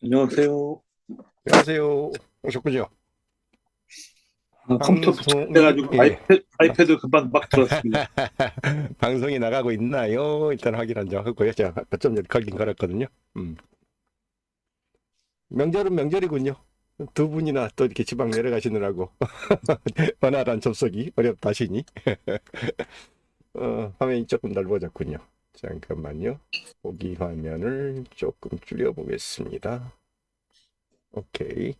안녕하세요. 안녕하세요. 오셨군요. 컴퓨터 방송이, 부탁해가지고 예. 아이패드 금방 막 들었습니다. 방송이 나가고 있나요? 일단 확인 한점 하고요. 제가 좀 전에 걸긴 걸었거든요. 음. 명절은 명절이군요. 두 분이나 또 이렇게 지방 내려가시느라고 원활한 접속이 어렵다시니. 화면이 조금 넓어졌군요. 잠깐만요. 보기 화면을 조금 줄여보겠습니다. 오케이.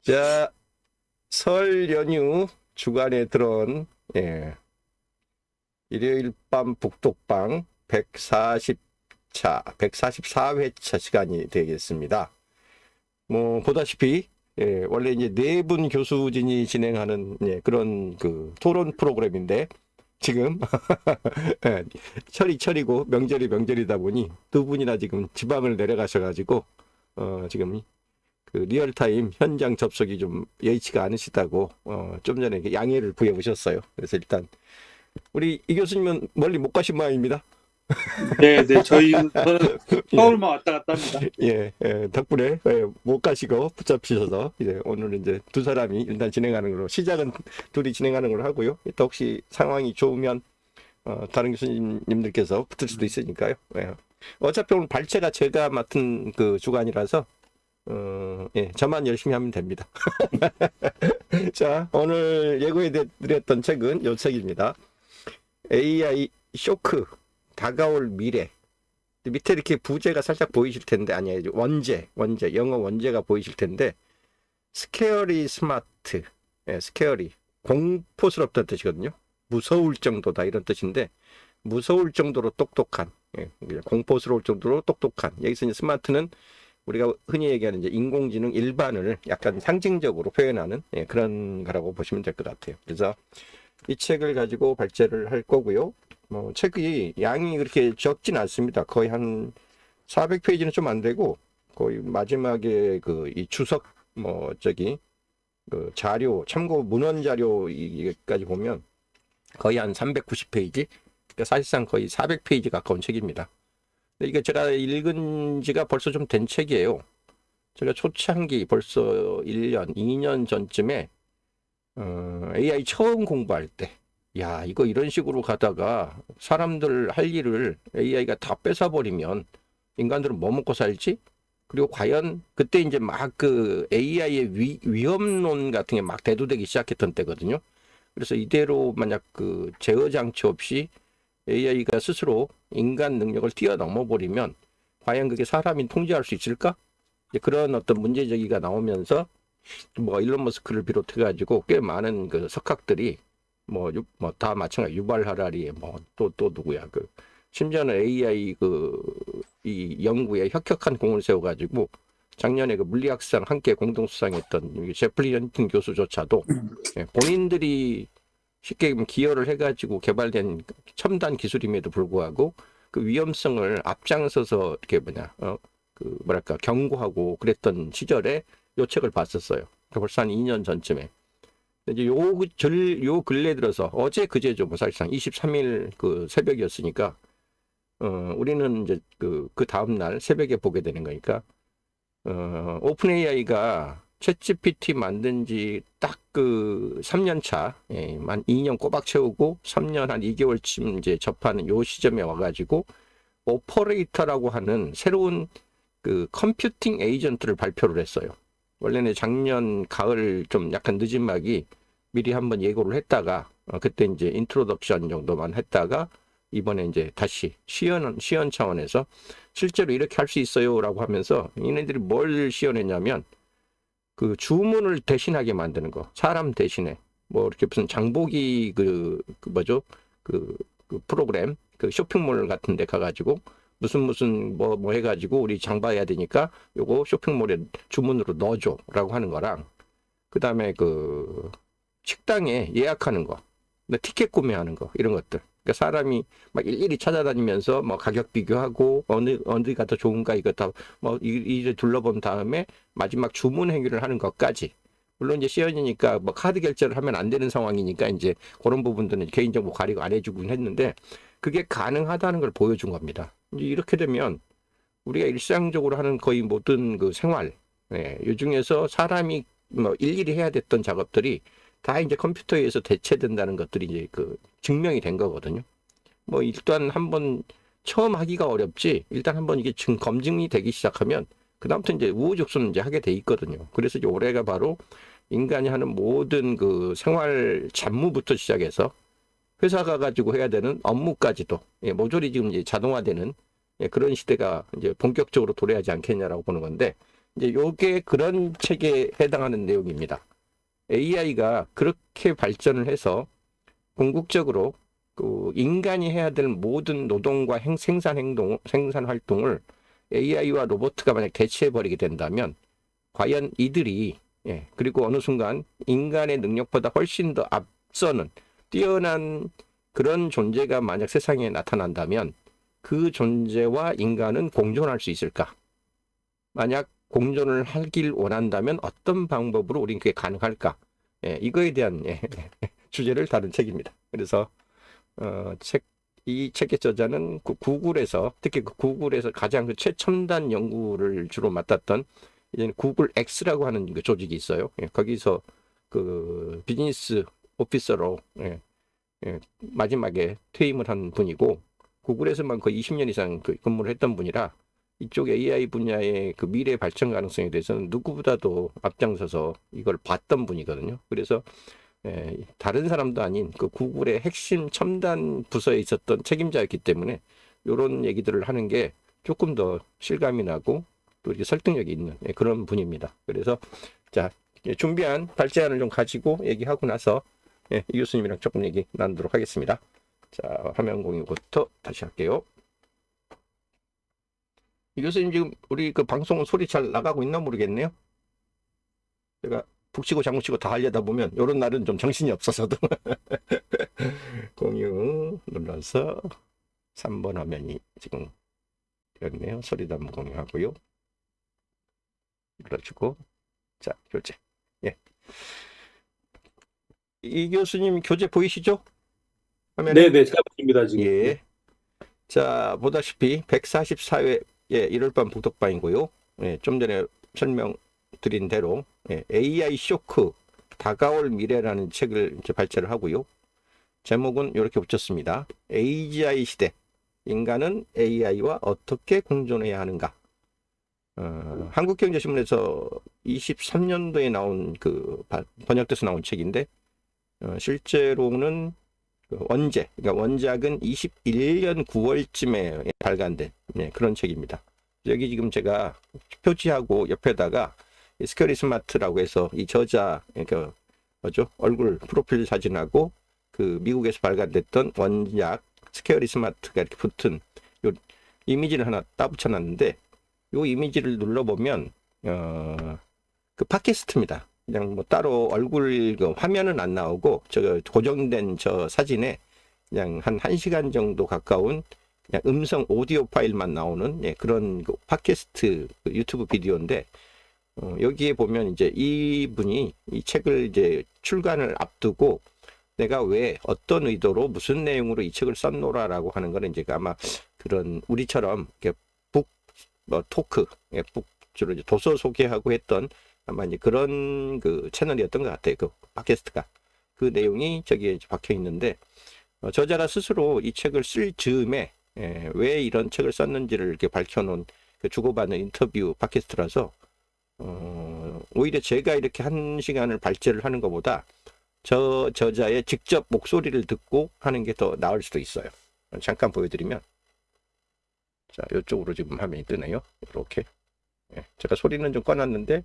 자, 설 연휴 주간에 들어온, 예, 일요일 밤 북독방 140차, 144회차 시간이 되겠습니다. 뭐, 보다시피, 예, 원래 이제 네 분 교수진이 진행하는, 예, 그런 그 토론 프로그램인데, 지금, 예, 철이고 명절이 명절이다 보니 두 분이나 지금 지방을 내려가셔가지고, 지금 그 리얼타임 현장 접속이 좀 여의치가 않으시다고, 좀 전에 양해를 구해 오셨어요. 그래서 일단, 우리 이 교수님은 멀리 못 가신 모양입니다. 네, 네, 저는 예, 서울만 왔다 갔다 합니다. 덕분에 못 가시고 붙잡히셔서 이제 오늘 이제 두 사람이 일단 진행하는 걸로 시작은 둘이 진행하는 걸로 하고요. 또 혹시 상황이 좋으면 다른 교수님들께서 붙을 수도 있으니까요. 예. 어차피 오늘 발제가 제가 맡은 그 주간이라서 저만 열심히 하면 됩니다. 자, 오늘 예고해 드렸던 책은 이 책입니다. AI 쇼크 다가올 미래. 밑에 이렇게 부제가 살짝 보이실 텐데, 아니에요. 원제, 영어 원제가 보이실 텐데, 스케어리 스마트, 스케어리, 공포스럽다는 뜻이거든요. 무서울 정도다, 이런 뜻인데, 무서울 정도로 똑똑한, 공포스러울 정도로 똑똑한. 여기서 이제 스마트는 우리가 흔히 얘기하는 이제 인공지능 일반을 약간 상징적으로 표현하는 그런 거라고 보시면 될 것 같아요. 그래서 이 책을 가지고 발제를 할 거고요. 뭐 책이 양이 그렇게 적진 않습니다. 거의 한 400페이지는 좀 안 되고 거의 마지막에 그 이 주석 뭐 저기 그 자료 참고 문헌 자료까지 보면 거의 한 390페이지. 그러니까 사실상 거의 400페이지 가까운 책입니다. 근데 이게 제가 읽은 지가 벌써 좀 된 책이에요. 제가 초창기 벌써 1년, 2년 전쯤에 AI 처음 공부할 때, 야, 이거 이런 식으로 가다가 사람들 할 일을 AI가 다 뺏어버리면 인간들은 뭐 먹고 살지? 그리고 과연 그때 이제 막 그 AI의 위험론 같은 게 막 대두되기 시작했던 때거든요. 그래서 이대로 만약 그 제어 장치 없이 AI가 스스로 인간 능력을 뛰어넘어 버리면 과연 그게 사람이 통제할 수 있을까? 그런 어떤 문제 제기가 나오면서 뭐 일론 머스크를 비롯해가지고 꽤 많은 그 석학들이 뭐 다 마찬가지 유발 하라리 뭐 또 누구야 그 심지어는 AI 그 이 연구에 혁혁한 공을 세워가지고 작년에 그 물리학상 함께 공동 수상했던 제플리 헌팅 교수조차도 본인들이 쉽게 기여를 해가지고 개발된 첨단 기술임에도 불구하고 그 위험성을 앞장서서 이렇게 그 뭐랄까 경고하고 그랬던 시절에 요 책을 봤었어요. 벌써 한 2년 전쯤에. 이제 요 근래 들어서 어제 그제죠. 뭐 사실상 23일 그 새벽이었으니까 우리는 이제 그 다음 날 새벽에 보게 되는 거니까 오픈 AI가 챗 GPT 만든 지 딱 그 3년 차, 만 2년 꼬박 채우고 3년 한 2개월쯤 이제 접하는 요 시점에 와가지고 오퍼레이터라고 하는 새로운 그 컴퓨팅 에이전트를 발표를 했어요. 원래는 작년 가을 좀 약간 늦은 막이 미리 한번 예고를 했다가 그때 이제 인트로덕션 정도만 했다가 이번에 이제 다시 시연 차원에서 실제로 이렇게 할 수 있어요라고 하면서 얘네들이 뭘 시연했냐면 그 주문을 대신하게 만드는 거 사람 대신에 뭐 이렇게 무슨 장보기 그 뭐죠 그 프로그램 그 쇼핑몰 같은 데 가가지고 무슨 뭐 해가지고 우리 장 봐야 되니까 요거 쇼핑몰에 주문으로 넣어줘라고 하는 거랑 그 다음에 그 식당에 예약하는 거, 티켓 구매하는 거 이런 것들. 그러니까 사람이 막 일일이 찾아다니면서 뭐 가격 비교하고 어디가 더 좋은가 이거 다뭐 이제 둘러본 다음에 마지막 주문 행위를 하는 것까지. 물론 이제 시연이니까 뭐 카드 결제를 하면 안 되는 상황이니까 이제 그런 부분들은 개인정보 가리고 안 해주긴 했는데 그게 가능하다는 걸 보여준 겁니다. 이제 이렇게 되면 우리가 일상적으로 하는 거의 모든 그 생활, 이 중에서 사람이 뭐 일일이 해야 됐던 작업들이 다 이제 컴퓨터에 의해서 대체된다는 것들이 이제 그 증명이 된 거거든요. 뭐 일단 한번 처음 하기가 어렵지, 일단 한번 이게 검증이 되기 시작하면 그다음부터 이제 우후죽순 이제 하게 돼 있거든요. 그래서 이제 올해가 바로 인간이 하는 모든 그 생활 잡무부터 시작해서 회사 가가지고 해야 되는 업무까지도 모조리 지금 이제 자동화되는 그런 시대가 이제 본격적으로 도래하지 않겠냐라고 보는 건데, 이제 요게 그런 책에 해당하는 내용입니다. AI가 그렇게 발전을 해서 궁극적으로 그 인간이 해야 될 모든 노동과 생산 활동을 AI와 로봇가 만약 대체해버리게 된다면, 과연 이들이, 그리고 어느 순간 인간의 능력보다 훨씬 더 앞서는 뛰어난 그런 존재가 만약 세상에 나타난다면 그 존재와 인간은 공존할 수 있을까? 만약 공존을 하길 원한다면 어떤 방법으로 우리는 그게 가능할까? 이거에 대한 주제를 다룬 책입니다. 그래서 이 책의 저자는 구글에서, 특히 그 구글에서 가장 그 최첨단 연구를 주로 맡았던 이제 구글 X라고 하는 그 조직이 있어요. 거기서 그 비즈니스 오피서로 마지막에 퇴임을 한 분이고, 구글에서만 거의 20년 이상 그 근무를 했던 분이라 이쪽 AI 분야의 그 미래 발전 가능성에 대해서는 누구보다도 앞장서서 이걸 봤던 분이거든요. 그래서 다른 사람도 아닌 그 구글의 핵심 첨단 부서에 있었던 책임자였기 때문에 이런 얘기들을 하는 게 조금 더 실감이 나고 또 이렇게 설득력이 있는 그런 분입니다. 그래서 자, 준비한 발제안을 좀 가지고 얘기하고 나서 이 교수님이랑 조금 얘기 나누도록 하겠습니다. 자, 화면 공유부터 다시 할게요. 이 교수님 지금 우리 그 방송 소리 잘 나가고 있나 모르겠네요. 제가 북치고 장구치고 다 하려다 보면 요런 날은 좀 정신이 없어서도 공유 눌러서 3번 화면이 지금 됐네요. 소리도 한번 공유하고요. 눌러주고, 자, 교재. 이 교수님 교재 보이시죠? 화면에? 네네, 잘 보입니다, 지금. 예. 자, 보다시피 144회 1월 밤 북독방이고요. 좀 전에 설명드린 대로 AI 쇼크 다가올 미래라는 책을 이제 발제를 하고요. 제목은 이렇게 붙였습니다. AGI 시대, 인간은 AI와 어떻게 공존해야 하는가. 한국경제신문에서 23년도에 나온 그 번역돼서 나온 책인데, 실제로는 그러니까 원작은 21년 9월쯤에 발간된 그런 책입니다. 여기 지금 제가 표지하고 옆에다가 스퀘어리 스마트라고 해서 이 저자 그 뭐죠? 얼굴 프로필 사진하고 그 미국에서 발간됐던 원작 스퀘어리 스마트가 이렇게 붙은 요 이미지를 하나 따붙여 놨는데, 요 이미지를 눌러보면 그 팟캐스트입니다. 그냥 뭐 따로 얼굴 그 화면은 안 나오고 저 고정된 저 사진에 그냥 한 1시간 정도 가까운 그냥 음성 오디오 파일만 나오는 그런 그 팟캐스트 그 유튜브 비디오인데, 여기에 보면 이제 이분이 이 책을 이제 출간을 앞두고 내가 왜 어떤 의도로 무슨 내용으로 이 책을 썼노라라고 하는 거는 이제 아마 그런 우리처럼 이렇게 토크, 주로 이제 도서 소개하고 했던 아마 이제 그런 그 채널이었던 것 같아요. 그 팟캐스트가. 그 내용이 저기에 박혀 있는데, 저자가 스스로 이 책을 쓸 즈음에 왜 이런 책을 썼는지를 이렇게 밝혀놓은 그 주고받는 인터뷰 팟캐스트라서 오히려 제가 이렇게 1시간을 발제를 하는 것보다 저 저자의 직접 목소리를 듣고 하는 게 더 나을 수도 있어요. 잠깐 보여드리면, 자, 이쪽으로 지금 화면이 뜨네요. 이렇게. 제가 소리는 좀 꺼놨는데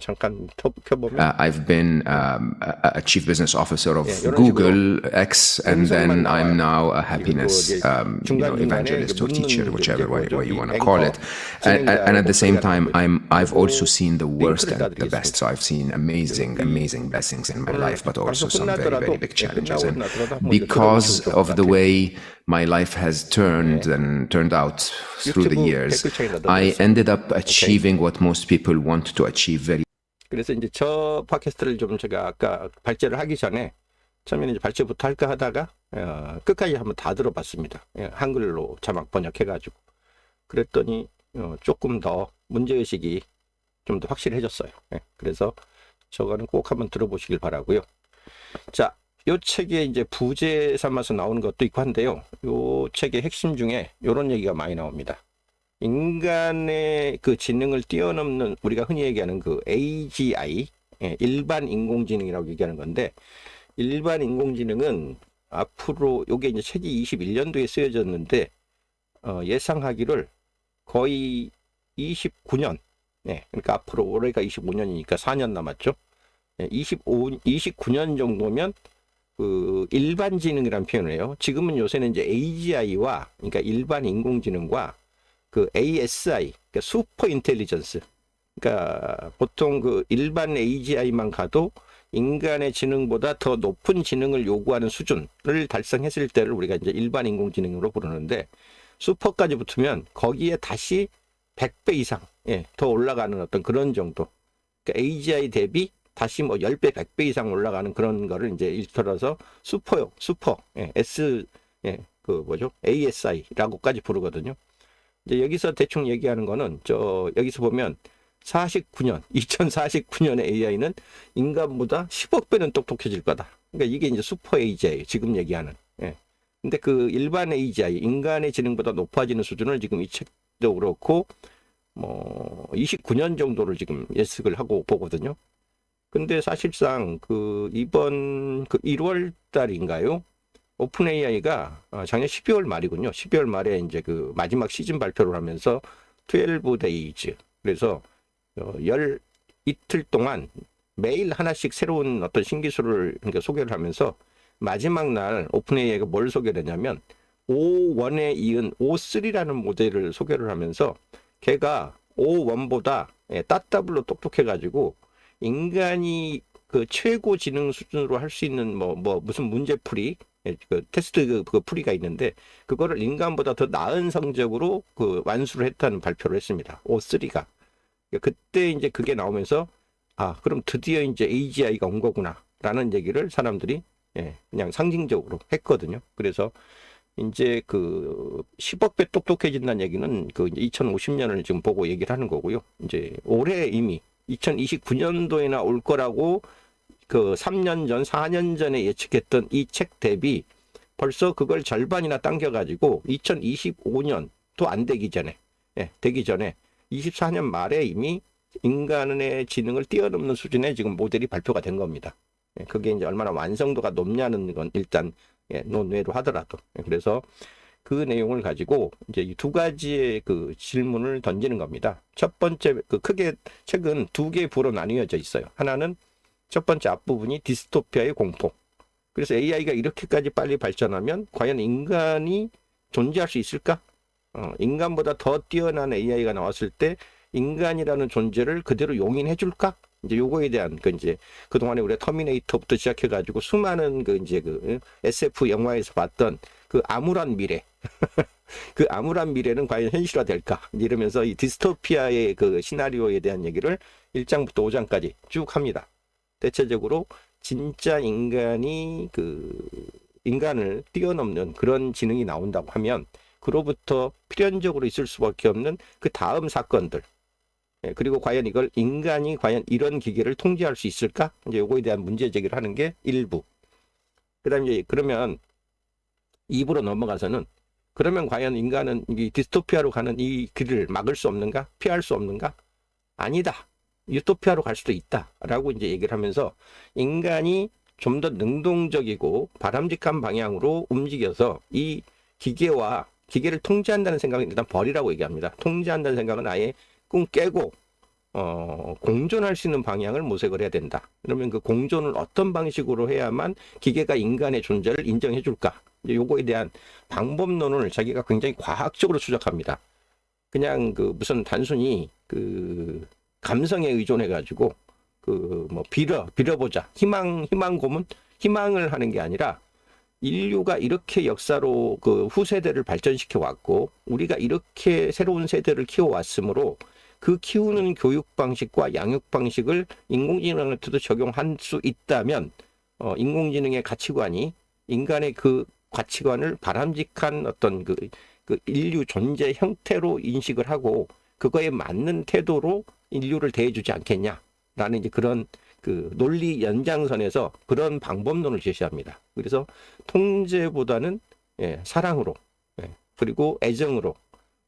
잠깐 켜보면 I've been a chief business officer of 이런 Google X, and 음성만 then I'm 나와요. now a happiness 그리고 이제 중간중간에 evangelist or teacher, 묻는 whichever way 뭐죠? you 이 want to call it. 앵커, And at the same 진행자 time, 목소리가 I've also 그리고 seen the worst 링크를 and the best. 따드리겠습니다. So I've seen amazing blessings in my life, but also some very, very big challenges. And because of the way my life has turned and turned out through the years, I ended up achieving what most people want to achieve very. 그래서 이제 저 팟캐스트를 좀 제가 아까 발제를 하기 전에 처음에는 이제 발제부터 할까 하다가 끝까지 한번 다 들어봤습니다. 한글로 자막 번역해가지고. 그랬더니 조금 더 문제의식이 좀 더 확실해졌어요. 예, 그래서 저거는 꼭 한번 들어보시길 바라고요. 자, 요 책에 이제 부제 삼아서 나오는 것도 있고 한데요. 요 책의 핵심 중에 요런 얘기가 많이 나옵니다. 인간의 그 지능을 뛰어넘는 우리가 흔히 얘기하는 그 AGI, 예, 일반 인공지능이라고 얘기하는 건데, 일반 인공지능은 앞으로 요게 이제 책이 21년도에 쓰여졌는데 예상하기를 거의 29년, 네, 그러니까 앞으로 올해가 25년이니까 4년 남았죠. 네, 29년 정도면 그 일반 지능이라는 표현을 해요. 지금은 요새는 이제 AGI와 그러니까 일반 인공지능과 그 ASI, 그러니까 슈퍼 인텔리전스. 그러니까 보통 그 일반 AGI만 가도 인간의 지능보다 더 높은 지능을 요구하는 수준을 달성했을 때를 우리가 이제 일반 인공지능으로 부르는데, 슈퍼까지 붙으면 거기에 다시 100배 이상, 예, 더 올라가는 어떤 그런 정도. 그러니까 AGI 대비 다시 뭐 10배, 100배 이상 올라가는 그런 거를 이제 일컬어서 슈퍼, 예, 예, 그 뭐죠? ASI라고까지 부르거든요. 이제 여기서 대충 얘기하는 거는 여기서 보면 2049년의 AI는 인간보다 10억 배는 똑똑해질 거다. 그러니까 이게 이제 슈퍼 AGI, 지금 얘기하는. 예. 근데 그 일반 AGI, 인간의 지능보다 높아지는 수준을 지금 이 책도 그렇고, 29년 정도를 지금 예측을 하고 보거든요. 근데 사실상 이번 1월 달인가요? 오픈 AI가 작년 12월 말이군요. 12월 말에 이제 그 마지막 시즌 발표를 하면서 12 days. 그래서 이틀 동안 매일 하나씩 새로운 어떤 신기술을 그러니까 소개를 하면서 마지막 날 오픈 AI가 뭘 소개를 했냐면 O1에 이은 O3라는 모델을 소개를 하면서 걔가 O1보다 따따블로 똑똑해가지고 인간이 그 최고 지능 수준으로 할 수 있는 무슨 문제풀이, 그 테스트 그 풀이가 있는데 그거를 인간보다 더 나은 성적으로 그 완수를 했다는 발표를 했습니다. O3가. 그때 이제 그게 나오면서 그럼 드디어 이제 AGI가 온 거구나라는 얘기를 사람들이 그냥 상징적으로 했거든요. 그래서 이제 그 10억 배 똑똑해진다는 얘기는 그 이제 2050년을 지금 보고 얘기를 하는 거고요. 이제 올해 이미 2029년도에나 올 거라고 그 3년 전, 4년 전에 예측했던 이 책 대비 벌써 그걸 절반이나 당겨가지고 2025년도 안 되기 전에, 되기 전에 24년 말에 이미 인간의 지능을 뛰어넘는 수준의 지금 모델이 발표가 된 겁니다. 그게 이제 얼마나 완성도가 높냐는 건 일단 논외로 하더라도. 그래서 그 내용을 가지고 이제 이 두 가지의 그 질문을 던지는 겁니다. 첫 번째, 그 크게 책은 두 개의 부로 나뉘어져 있어요. 하나는 첫 번째 앞부분이 디스토피아의 공포. 그래서 AI가 이렇게까지 빨리 발전하면 과연 인간이 존재할 수 있을까? 인간보다 더 뛰어난 AI가 나왔을 때 인간이라는 존재를 그대로 용인해 줄까? 이제 요거에 대한 이제 그동안에 우리가 터미네이터부터 시작해 가지고 수많은 이제 SF 영화에서 봤던 그 암울한 미래. 그 암울한 미래는 과연 현실화될까? 이러면서 이 디스토피아의 그 시나리오에 대한 얘기를 1장부터 5장까지 쭉 합니다. 대체적으로 진짜 인간이 인간을 뛰어넘는 그런 지능이 나온다고 하면 그로부터 필연적으로 있을 수밖에 없는 그 다음 사건들, 그리고 과연 이걸 인간이 과연 이런 기계를 통제할 수 있을까? 이제 요거에 대한 문제 제기를 하는 게 1부. 그다음에 이제 그러면 2부로 넘어가서는 그러면 과연 인간은 이 디스토피아로 가는 이 길을 막을 수 없는가? 피할 수 없는가? 아니다. 유토피아로 갈 수도 있다라고 이제 얘기를 하면서 인간이 좀 더 능동적이고 바람직한 방향으로 움직여서 이 기계를 통제한다는 생각은 일단 버리라고 얘기합니다. 통제한다는 생각은 아예 꿈 깨고 공존할 수 있는 방향을 모색을 해야 된다. 그러면 그 공존을 어떤 방식으로 해야만 기계가 인간의 존재를 인정해 줄까? 요거에 대한 방법론을 자기가 굉장히 과학적으로 추적합니다. 그냥 무슨 단순히 감성에 의존해 가지고 빌어보자. 희망 고문? 희망을 하는 게 아니라 인류가 이렇게 역사로 후세대를 발전시켜 왔고 우리가 이렇게 새로운 세대를 키워 왔으므로 그 키우는 교육 방식과 양육 방식을 인공지능한테도 적용할 수 있다면 인공지능의 가치관이 인간의 그 가치관을 바람직한 어떤 인류 존재 형태로 인식을 하고 그거에 맞는 태도로 인류를 대해주지 않겠냐라는 이제 그런 그 논리 연장선에서 그런 방법론을 제시합니다. 그래서 통제보다는 사랑으로 그리고 애정으로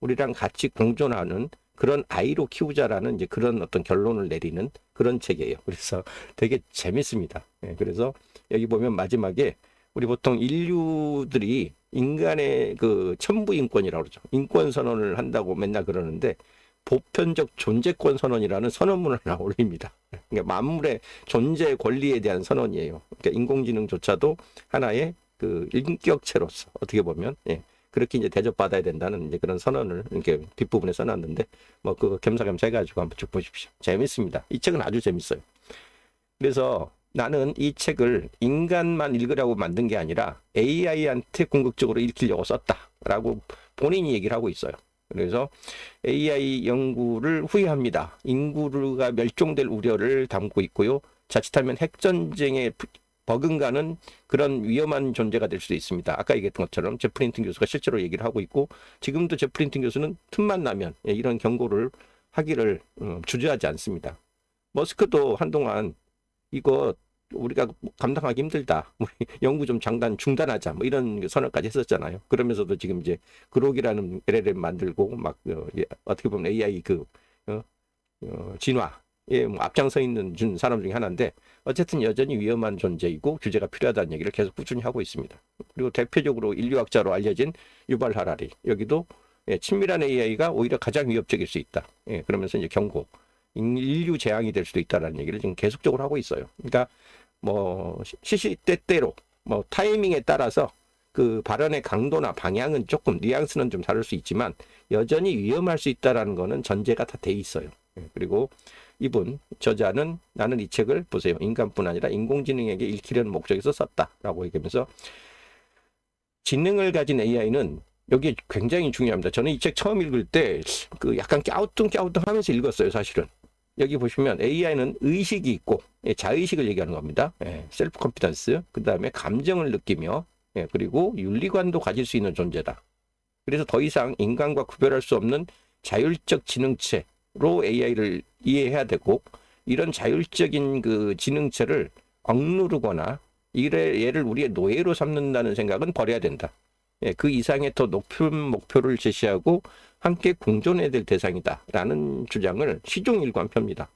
우리랑 같이 공존하는 그런 아이로 키우자라는 이제 그런 어떤 결론을 내리는 그런 책이에요. 그래서 되게 재밌습니다. 그래서 여기 보면 마지막에 우리 보통 인류들이 인간의 그 천부 인권이라고 그러죠. 인권 선언을 한다고 맨날 그러는데 보편적 존재권 선언이라는 선언문을 하나 올립니다. 그러니까 만물의 존재 권리에 대한 선언이에요. 그러니까 인공지능조차도 하나의 그 인격체로서 어떻게 보면 그렇게 이제 대접받아야 된다는 이제 그런 선언을 이렇게 뒷부분에 써놨는데 뭐 그거 겸사겸사 해가지고 한번 쭉 보십시오. 재밌습니다. 이 책은 아주 재밌어요. 그래서 나는 이 책을 인간만 읽으라고 만든 게 아니라 AI한테 궁극적으로 읽히려고 썼다라고 본인이 얘기를 하고 있어요. 그래서 AI 연구를 후회합니다. 인구가 멸종될 우려를 담고 있고요. 자칫하면 핵전쟁에 버금가는 그런 위험한 존재가 될 수도 있습니다. 아까 얘기했던 것처럼 제프 린튼 교수가 실제로 얘기를 하고 있고 지금도 제프 린튼 교수는 틈만 나면 이런 경고를 하기를 주저하지 않습니다. 머스크도 한동안 이거 우리가 감당하기 힘들다. 우리 연구 좀 중단하자. 뭐 이런 선언까지 했었잖아요. 그러면서도 지금 이제 그록이라는 LLM 만들고 막 어떻게 보면 AI 진화에 뭐 앞장서 있는 사람 중에 하나인데 어쨌든 여전히 위험한 존재이고 규제가 필요하다는 얘기를 계속 꾸준히 하고 있습니다. 그리고 대표적으로 인류학자로 알려진 유발 하라리 여기도 친밀한 AI가 오히려 가장 위협적일 수 있다. 그러면서 이제 경고. 인류 재앙이 될 수도 있다라는 얘기를 지금 계속적으로 하고 있어요. 그러니까 뭐 시시때때로 뭐 타이밍에 따라서 그 발언의 강도나 방향은 조금 뉘앙스는 좀 다를 수 있지만 여전히 위험할 수 있다라는 거는 전제가 다 돼 있어요. 그리고 이분 저자는 나는 이 책을 보세요. 인간뿐 아니라 인공지능에게 읽히려는 목적에서 썼다라고 얘기하면서 지능을 가진 AI는 여기 굉장히 중요합니다. 저는 이 책 처음 읽을 때 그 약간 갸우뚱하면서 읽었어요, 사실은. 여기 보시면 AI는 의식이 있고 자의식을 얘기하는 겁니다. 셀프 컨피던스. 그 다음에 감정을 느끼며 그리고 윤리관도 가질 수 있는 존재다. 그래서 더 이상 인간과 구별할 수 없는 자율적 지능체로 AI를 이해해야 되고 이런 자율적인 그 지능체를 억누르거나 얘를 우리의 노예로 삼는다는 생각은 버려야 된다. 그 이상의 더 높은 목표를 제시하고 함께 공존해야 될 대상이다라는 주장을 시종일관 펴니다.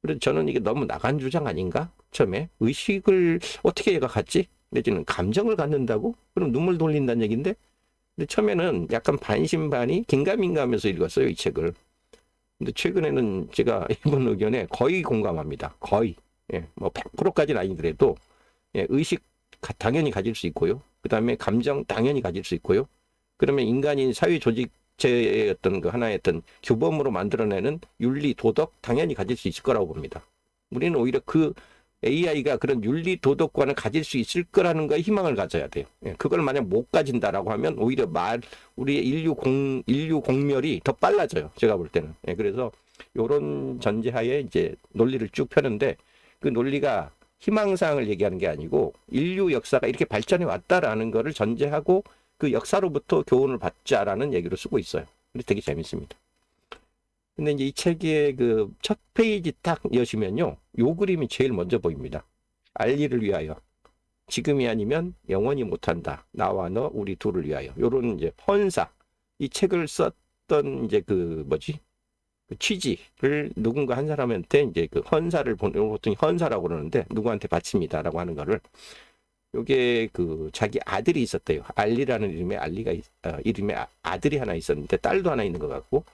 그래서 저는 이게 너무 나간 주장 아닌가? 처음에 의식을 어떻게 얘가 갖지? 내지는 감정을 갖는다고? 그럼 눈물 돌린다는 얘기인데? 근데 처음에는 약간 반신반의 긴가민가하면서 읽었어요, 이 책을. 근데 최근에는 제가 이번 의견에 거의 공감합니다. 거의. 뭐 100%까지는 아니더라도 의식 당연히 가질 수 있고요. 그 다음에 감정 당연히 가질 수 있고요. 그러면 인간이 사회 조직체의 어떤 그 하나의 어떤 규범으로 만들어내는 윤리, 도덕 당연히 가질 수 있을 거라고 봅니다. 우리는 오히려 그 AI가 그런 윤리, 도덕관을 가질 수 있을 거라는 거에 희망을 가져야 돼요. 그걸 만약 못 가진다라고 하면 오히려 우리의 인류 공멸이 더 빨라져요. 제가 볼 때는. 그래서 이런 전제하에 이제 논리를 쭉 펴는데 그 논리가 희망사항을 얘기하는 게 아니고 인류 역사가 이렇게 발전해 왔다라는 거를 전제하고 그 역사로부터 교훈을 받자라는 얘기를 쓰고 있어요. 그래서 되게 재밌습니다. 근데 이제 이 책의 그 첫 페이지 딱 여시면요. 요 그림이 제일 먼저 보입니다. 알리를 위하여. 지금이 아니면 영원히 못한다. 나와 너 우리 둘을 위하여. 요런 이제 헌사. 이 책을 썼던 이제 그 취지를 누군가 한 사람한테 이제 그 헌사를 보통 헌사라고 그러는데 누구한테 바칩니다라고 하는 거를 요게 그 자기 아들이 있었대요. 알리라는 이름의 이름의 아들이 하나 있었는데 딸도 하나 있는 것 같고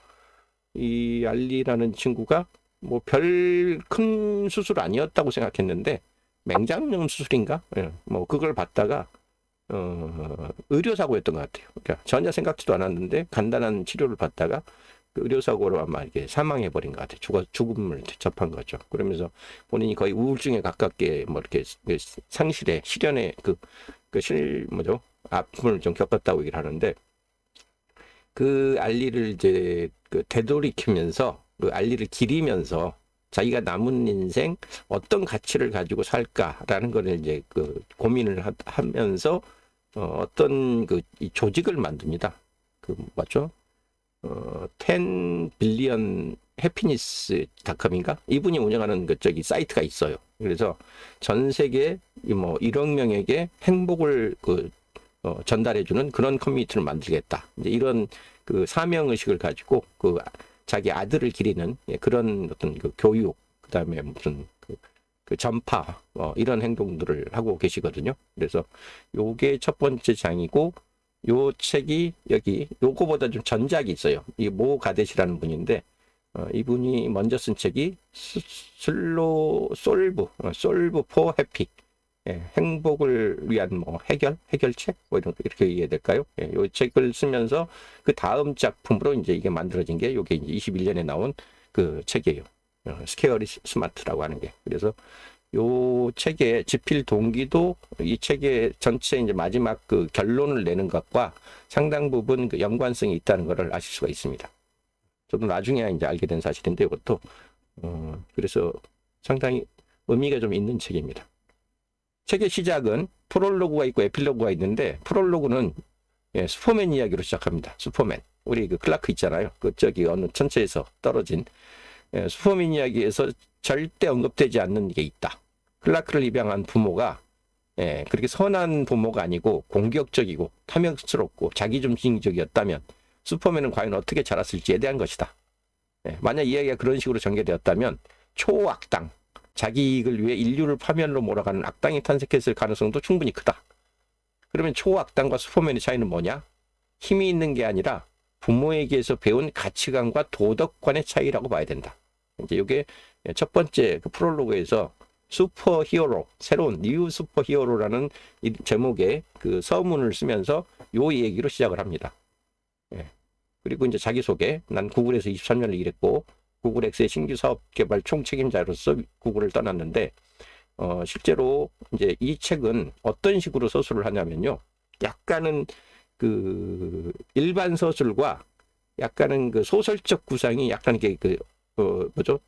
이 알리라는 친구가 뭐 별 큰 수술 아니었다고 생각했는데 맹장염 수술인가? 뭐 그걸 받다가 의료사고였던 것 같아요. 그러니까 전혀 생각지도 않았는데 간단한 치료를 받다가 그 의료사고로 아마 이렇게 사망해버린 것 같아요. 죽음을 접한 거죠. 그러면서 본인이 거의 우울증에 가깝게 뭐 이렇게 상실에 실연에 아픔을 좀 겪었다고 얘기를 하는데 그 알리를 이제 그 되돌이키면서 그 알리를 기리면서 자기가 남은 인생 어떤 가치를 가지고 살까라는 거를 이제 그 고민을 하면서 어떤 이 조직을 만듭니다. 맞죠? 10 빌리언 해피니스닷컴인가? 이분이 운영하는 그 저기 사이트가 있어요. 그래서 전 세계 뭐 1억 명에게 행복을 전달해주는 그런 커뮤니티를 만들겠다. 이제 이런 그 사명 의식을 가지고 그 자기 아들을 기리는 그런 어떤 그 교육, 그다음에 무슨 그 전파 이런 행동들을 하고 계시거든요. 그래서 요게 첫 번째 장이고, 요 책이 여기 요거보다 좀 전작이 있어요. 이 모 가데시라는 분인데 이분이 먼저 쓴 책이 솔브 포 해피, 행복을 위한 뭐 해결책 뭐 이렇게 이해해야 될까요? 요 책을 쓰면서 그 다음 작품으로 이제 이게 만들어진 게 요게 이제 21년에 나온 그 책이에요. 스케어리 스마트라고 하는 게. 그래서 요 책의 집필 동기도 이 책의 전체 이제 마지막 그 결론을 내는 것과 상당 부분 그 연관성이 있다는 것을 아실 수가 있습니다. 저도 나중에 이제 알게 된 사실인데 이것도 그래서 상당히 의미가 좀 있는 책입니다. 책의 시작은 프롤로그가 있고 에필로그가 있는데, 프롤로그는 슈퍼맨 이야기로 시작합니다. 슈퍼맨, 우리 그 클라크 있잖아요. 그 저기 어느 천체에서 떨어진 슈퍼맨 이야기에서 절대 언급되지 않는 게 있다. 클라크를 입양한 부모가 그렇게 선한 부모가 아니고 공격적이고 탐욕스럽고 자기중심적이었다면 슈퍼맨은 과연 어떻게 자랐을지에 대한 것이다. 만약 이야기가 그런 식으로 전개되었다면 초악당, 자기 이익을 위해 인류를 파멸로 몰아가는 악당이 탄생했을 가능성도 충분히 크다. 그러면 초악당과 슈퍼맨의 차이는 뭐냐? 힘이 있는 게 아니라 부모에게서 배운 가치관과 도덕관의 차이라고 봐야 된다. 이제 이게 첫 번째 그 프롤로그에서 슈퍼히어로, 새로운 뉴 슈퍼히어로라는 이 제목의 그 서문을 쓰면서 요 얘기로 시작을 합니다. 그리고 이제 자기소개, 난 구글에서 23년을 일했고 구글 X의 신규 사업 개발 총책임자로서 구글을 떠났는데, 실제로 이제 이 책은 어떤 식으로 서술을 하냐면요, 약간은 그 일반 서술과 약간은 그 소설적 구상이 약간 이게 뭐죠?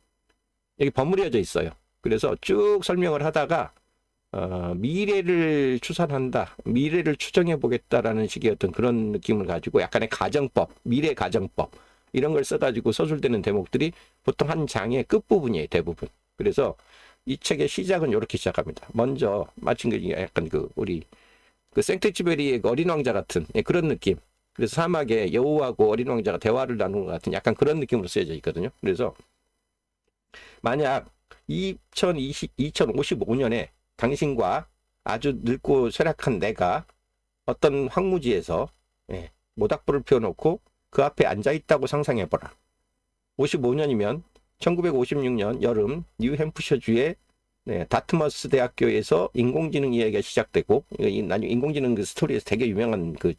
여기 버무려져 있어요. 그래서 쭉 설명을 하다가 미래를 추산한다, 미래를 추정해 보겠다라는 식의 어떤 그런 느낌을 가지고 약간의 가정법, 미래 가정법 이런 걸 써가지고 서술되는 대목들이 보통 한 장의 끝부분이에요, 대부분. 그래서 이 책의 시작은 이렇게 시작합니다. 먼저 마침 그 약간 그 우리 그 생트쥐베리의 어린 왕자 같은 그런 느낌. 그래서 사막에 여우하고 어린 왕자가 대화를 나누는 것 같은 약간 그런 느낌으로 쓰여져 있거든요. 그래서 만약 2055년에 당신과 아주 늙고 쇠락한 내가 어떤 황무지에서 모닥불을 피워놓고 그 앞에 앉아있다고 상상해보라. 55년이면 1956년 여름 뉴햄프셔주의 다트머스 대학교에서 인공지능 이야기가 시작되고, 나중에 인공지능 그 스토리에서 되게 유명한 그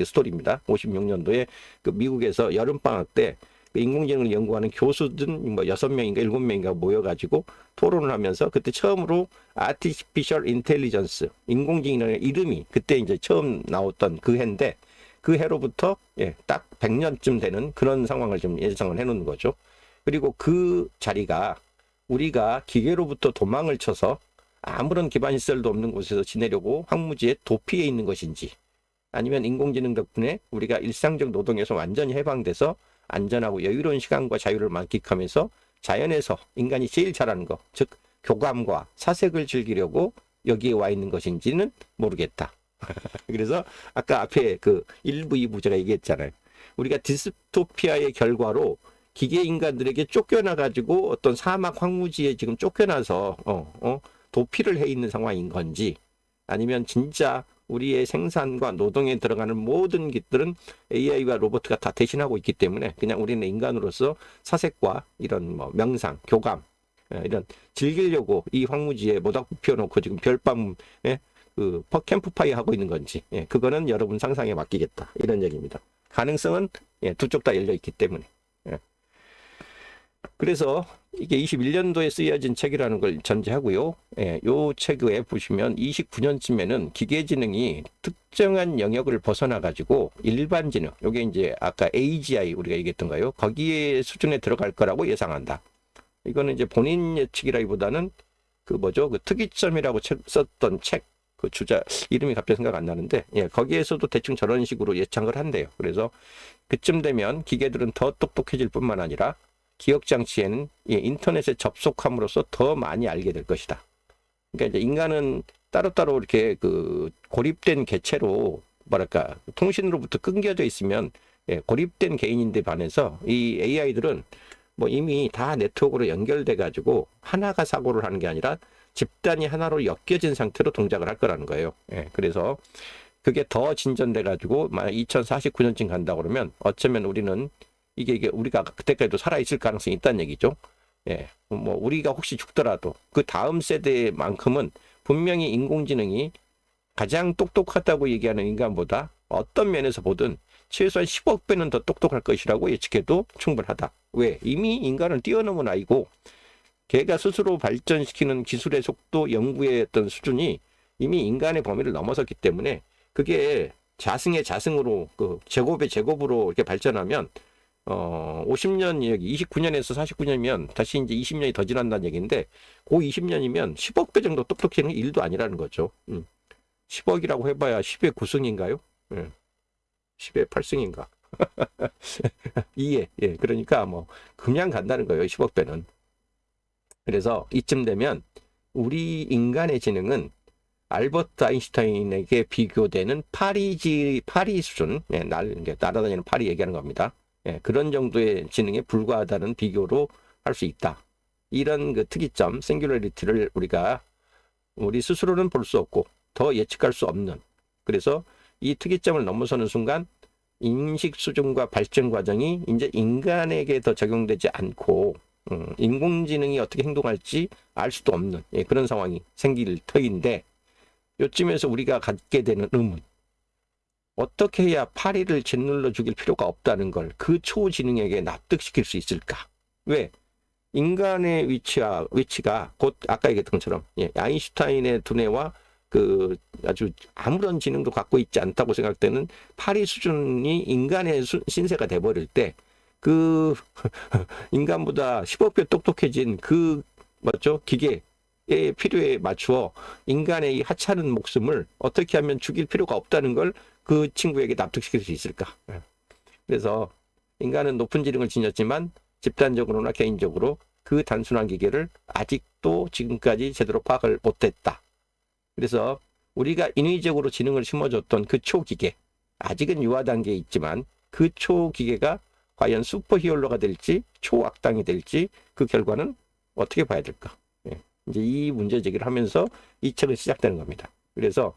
스토리입니다. 56년도에 그 미국에서 여름방학 때 그 인공지능을 연구하는 교수들 뭐 6명인가 7명인가 모여가지고 토론을 하면서 그때 처음으로 Artificial Intelligence, 인공지능의 이름이 그때 이제 처음 나왔던 그 해인데, 그 해로부터 딱 100년쯤 되는 그런 상황을 좀 예상을 해놓는 거죠. 그리고 그 자리가 우리가 기계로부터 도망을 쳐서 아무런 기반 시설도 없는 곳에서 지내려고 황무지에 도피해 있는 것인지, 아니면 인공지능 덕분에 우리가 일상적 노동에서 완전히 해방돼서 안전하고 여유로운 시간과 자유를 만끽하면서 자연에서 인간이 제일 잘하는 거, 즉 교감과 사색을 즐기려고 여기에 와 있는 것인지는 모르겠다. 그래서 아까 앞에 그 1부, 2부 제가 얘기했잖아요. 우리가 디스토피아의 결과로 기계 인간들에게 쫓겨나가지고 어떤 사막 황무지에 지금 쫓겨나서 도피를 해 있는 상황인 건지, 아니면 진짜 우리의 생산과 노동에 들어가는 모든 것들은 AI와 로봇가 다 대신하고 있기 때문에 그냥 우리는 인간으로서 사색과 이런 뭐 명상, 교감 이런 즐기려고 이 황무지에 모닥불 피워놓고 지금 별밤에 그 캠프파이어 하고 있는 건지, 그거는 여러분 상상에 맡기겠다, 이런 얘기입니다. 가능성은 두 쪽 다 열려 있기 때문에. 그래서 이게 21년도에 쓰여진 책이라는 걸 전제하고요. 요 책에 보시면 29년쯤에는 기계지능이 특정한 영역을 벗어나 가지고 일반지능, 요게 이제 아까 AGI 우리가 얘기했던 거요, 거기에 수준에 들어갈 거라고 예상한다. 이거는 이제 본인 예측이라기보다는 그 뭐죠, 그 특이점이라고 썼던 책, 그 주자 이름이 갑자기 생각 안 나는데, 예, 거기에서도 대충 저런 식으로 예측을 한대요. 그래서 그쯤 되면 기계들은 더 똑똑해질 뿐만 아니라 기억 장치에는 예, 인터넷에 접속함으로써 더 많이 알게 될 것이다. 그러니까 이제 인간은 따로따로 이렇게 그 고립된 개체로 뭐랄까 통신으로부터 끊겨져 있으면 예, 고립된 개인인데 반해서 이 AI들은 뭐 이미 다 네트워크로 연결돼 가지고 하나가 사고를 하는 게 아니라 집단이 하나로 엮여진 상태로 동작을 할 거라는 거예요. 예, 그래서 그게 더 진전돼 가지고 만약 2049년쯤 간다 그러면 어쩌면 우리는 이게 우리가 그때까지도 살아 있을 가능성이 있다는 얘기죠. 예, 뭐 우리가 혹시 죽더라도 그 다음 세대만큼은 분명히 인공지능이 가장 똑똑하다고 얘기하는 인간보다 어떤 면에서 보든 최소한 10억 배는 더 똑똑할 것이라고 예측해도 충분하다. 왜? 이미 인간을 뛰어넘은 아이고 걔가 스스로 발전시키는 기술의 속도, 연구의 어떤 수준이 이미 인간의 범위를 넘어섰기 때문에 그게 자승의 자승으로 그 제곱의 제곱으로 이렇게 발전하면 50년 여기 29년에서 49년이면 다시 이제 20년이 더 지난다는 얘기인데 그 20년이면 10억 배 정도 똑똑해지는 일도 아니라는 거죠. 10억이라고 해봐야 10의 9승인가요? 10의 8승인가? 2에. 예, 그러니까 뭐 그냥 간다는 거예요. 10억 배는. 그래서 이쯤 되면 우리 인간의 지능은 알버트 아인슈타인에게 비교되는 파리 수준, 예, 날아다니는 파리 얘기하는 겁니다. 예, 그런 정도의 지능에 불과하다는 비교로 할 수 있다. 이런 그 특이점, 싱귤러리티를 우리 스스로는 볼 수 없고 더 예측할 수 없는. 그래서 이 특이점을 넘어서는 순간 인식 수준과 발전 과정이 이제 인간에게 더 적용되지 않고 인공지능이 어떻게 행동할지 알 수도 없는 예, 그런 상황이 생길 터인데 요쯤에서 우리가 갖게 되는 의문. 어떻게 해야 파리를 짓눌러 죽일 필요가 없다는 걸 그 초지능에게 납득시킬 수 있을까? 왜? 인간의 위치가 곧 아까 얘기했던 것처럼 예, 아인슈타인의 두뇌와 그 아주 아무런 지능도 갖고 있지 않다고 생각되는 파리 수준이 인간의 신세가 돼버릴 때 그 인간보다 10억 배 똑똑해진 그 기계의 필요에 맞추어 인간의 이 하찮은 목숨을 어떻게 하면 죽일 필요가 없다는 걸 그 친구에게 납득시킬 수 있을까? 그래서 인간은 높은 지능을 지녔지만 집단적으로나 개인적으로 그 단순한 기계를 아직도 지금까지 제대로 파악을 못했다. 그래서 우리가 인위적으로 지능을 심어줬던 그 초기계, 아직은 유아 단계에 있지만 그 초기계가 과연 슈퍼히어로가 될지 초악당이 될지 그 결과는 어떻게 봐야 될까? 예. 이제 이 문제 제기를 하면서 이 책은 시작되는 겁니다. 그래서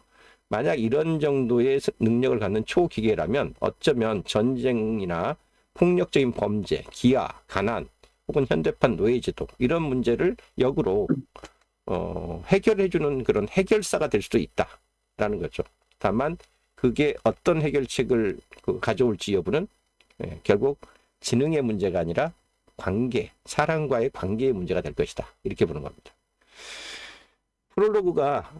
만약 이런 정도의 능력을 갖는 초기계라면 어쩌면 전쟁이나 폭력적인 범죄, 기아, 가난, 혹은 현대판 노예제도 이런 문제를 역으로 해결해주는 그런 해결사가 될 수도 있다라는 거죠. 다만 그게 어떤 해결책을 가져올지 여부는 결국 지능의 문제가 아니라 관계, 사람과의 관계의 문제가 될 것이다. 이렇게 보는 겁니다. 프롤로그가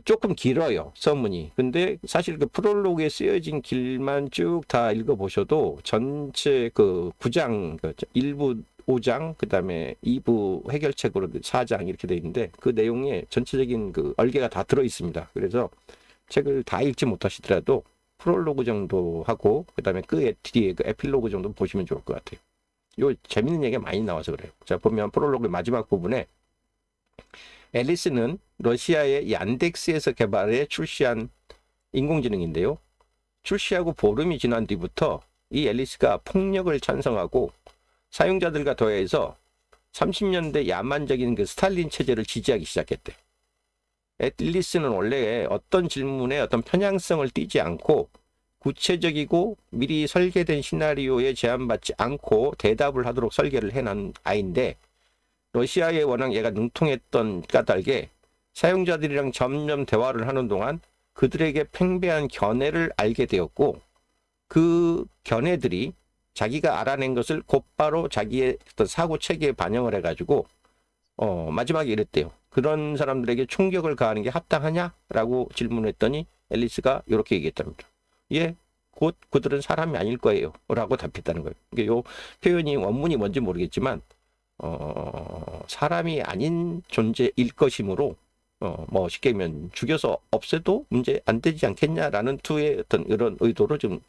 조금 길어요. 서문이. 근데 사실 그 프롤로그에 쓰여진 길만 쭉 다 읽어보셔도 전체 그 9장, 1부 5장, 그 다음에 2부 해결책으로 4장 이렇게 돼 있는데 그 내용에 전체적인 그 얼개가 다 들어 있습니다. 그래서 책을 다 읽지 못하시더라도 프롤로그 정도 하고 그 다음에 그 뒤에 그 에필로그 정도 보시면 좋을 것 같아요. 요 재밌는 얘기가 많이 나와서 그래요. 자, 보면 프롤로그 마지막 부분에 앨리스는 러시아의 얀덱스에서 개발해 출시한 인공지능인데요. 출시하고 보름이 지난 뒤부터 이 앨리스가 폭력을 찬성하고 사용자들과 더해서 30년대 야만적인 그 스탈린 체제를 지지하기 시작했대. 앨리스는 원래 어떤 질문에 어떤 편향성을 띠지 않고 구체적이고 미리 설계된 시나리오에 제한받지 않고 대답을 하도록 설계를 해놓은 아이인데 러시아에 워낙 얘가 능통했던 까닭에 사용자들이랑 점점 대화를 하는 동안 그들에게 팽배한 견해를 알게 되었고 그 견해들이 자기가 알아낸 것을 곧바로 자기의 어떤 사고 체계에 반영을 해가지고 마지막에 이랬대요. 그런 사람들에게 충격을 가하는 게 합당하냐라고 질문했더니 앨리스가 이렇게 얘기했답니다. 예, 곧 그들은 사람이 아닐 거예요 라고 답했다는 거예요. 그러니까 이 표현이 원문이 뭔지 모르겠지만 사람이 아닌 존재일 것이므로 뭐 쉽게 얘기하면 죽여서 없애도 문제 안 되지 않겠냐라는 투의 어떤 이런 의도로 좀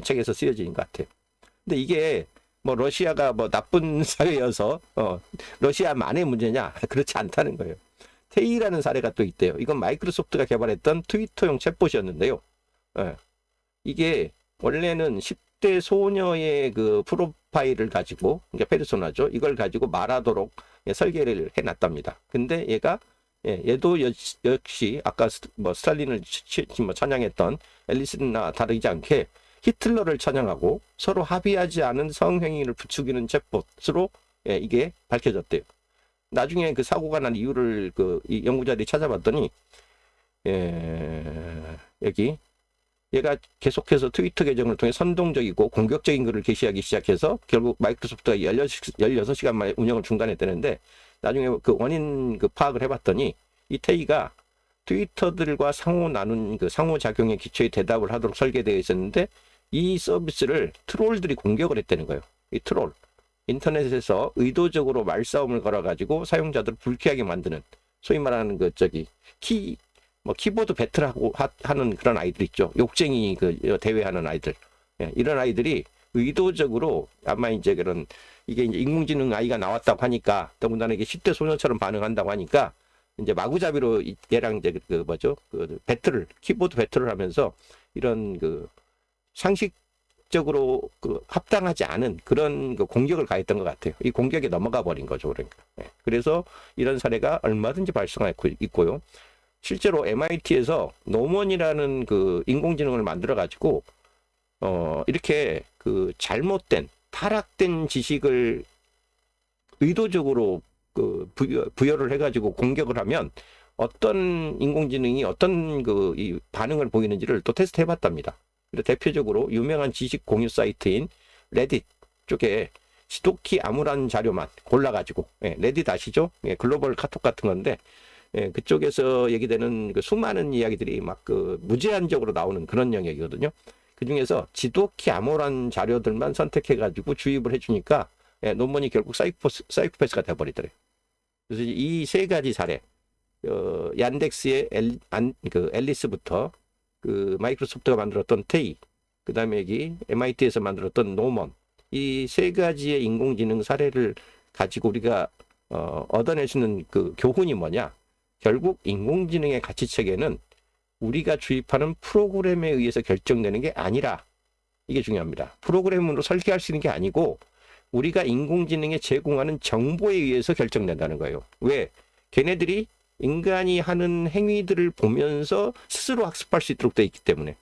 책에서 쓰여지는 것 같아요. 근데 이게 뭐 러시아가 뭐 나쁜 사회여서 러시아만의 문제냐? 그렇지 않다는 거예요. 테이라는 사례가 또 있대요. 이건 마이크로소프트가 개발했던 트위터용 챗봇이었는데요. 이게 원래는 10대 소녀의 그 프로파일을 가지고, 그러니까 페르소나죠. 이걸 가지고 말하도록 설계를 해놨답니다. 근데 얘도 역시 아까 뭐 스탈린을 뭐 찬양했던 앨리스나 다르지 않게 히틀러를 찬양하고 서로 합의하지 않은 성행위를 부추기는 챗봇으로 이게 밝혀졌대요. 나중에 그 사고가 난 이유를 이 연구자들이 찾아봤더니 여기 얘가 계속해서 트위터 계정을 통해 선동적이고 공격적인 글을 게시하기 시작해서 결국 마이크로소프트가 16시간 만에 운영을 중단했다는데, 나중에 그 원인 파악을 해봤더니 이 테이가 트위터들과 상호 나눈 그 상호작용의 기초에 대답을 하도록 설계되어 있었는데, 이 서비스를 트롤들이 공격을 했다는 거예요. 이 트롤. 인터넷에서 의도적으로 말싸움을 걸어가지고 사용자들을 불쾌하게 만드는, 소위 말하는 키보드 배틀하고 하는 그런 아이들 있죠. 욕쟁이 대회하는 아이들. 이런 아이들이 의도적으로 아마 이제 이게 이제 인공지능 아이가 나왔다고 하니까, 더군다나 이게 10대 소녀처럼 반응한다고 하니까 이제 마구잡이로 얘랑 이제 배틀을, 키보드 배틀을 하면서 이런 상식적으로 합당하지 않은 그런 공격을 가했던 것 같아요. 이 공격에 넘어가 버린 거죠, 그러니까. 그래서 이런 사례가 얼마든지 발생하고 있고요. 실제로 MIT에서 노먼이라는 인공지능을 만들어 가지고 이렇게 잘못된 타락된 지식을 의도적으로 부여를 해가지고 공격을 하면 어떤 인공지능이 어떤 이 반응을 보이는지를 또 테스트 해봤답니다. 대표적으로 유명한 지식 공유 사이트인 레딧 쪽에 지독히 암울한 자료만 골라가지고, 레딧 아시죠? 글로벌 카톡 같은 건데, 그쪽에서 얘기되는 수많은 이야기들이 막 무제한적으로 나오는 그런 영역이거든요. 그 중에서 지독히 암울한 자료들만 선택해가지고 주입을 해주니까 논문이 결국 사이코패스가 돼버리더래요. 그래서 이 세 가지 사례, 얀덱스의 앨리스부터 마이크로소프트가 만들었던 테이, 그 다음에 여기 MIT에서 만들었던 노먼, 이 세 가지의 인공지능 사례를 가지고 우리가 얻어낼 수 있는 교훈이 뭐냐? 결국 인공지능의 가치체계는 우리가 주입하는 프로그램에 의해서 결정되는 게 아니라, 이게 중요합니다. 프로그램으로 설계할 수 있는 게 아니고 우리가 인공지능에 제공하는 정보에 의해서 결정된다는 거예요. 왜? 걔네들이 인간이 하는 행위들을 보면서 스스로 학습할 수 있도록 되어 있기 때문에,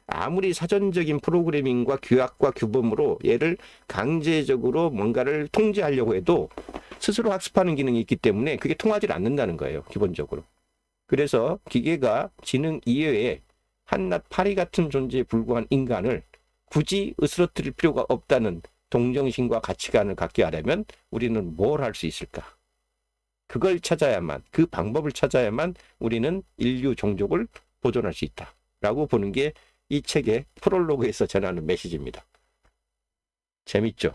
아무리 사전적인 프로그래밍과 규약과 규범으로 얘를 강제적으로 뭔가를 통제하려고 해도 스스로 학습하는 기능이 있기 때문에 그게 통하지 않는다는 거예요, 기본적으로. 그래서 기계가 지능 이외에 한낱 파리 같은 존재에 불과한 인간을 굳이 으스러뜨릴 필요가 없다는 동정심과 가치관을 갖게 하려면 우리는 뭘 할 수 있을까? 그걸 찾아야만, 그 방법을 찾아야만 우리는 인류 종족을 보존할 수 있다라고 보는 게 이 책의 프롤로그에서 전하는 메시지입니다. 재밌죠?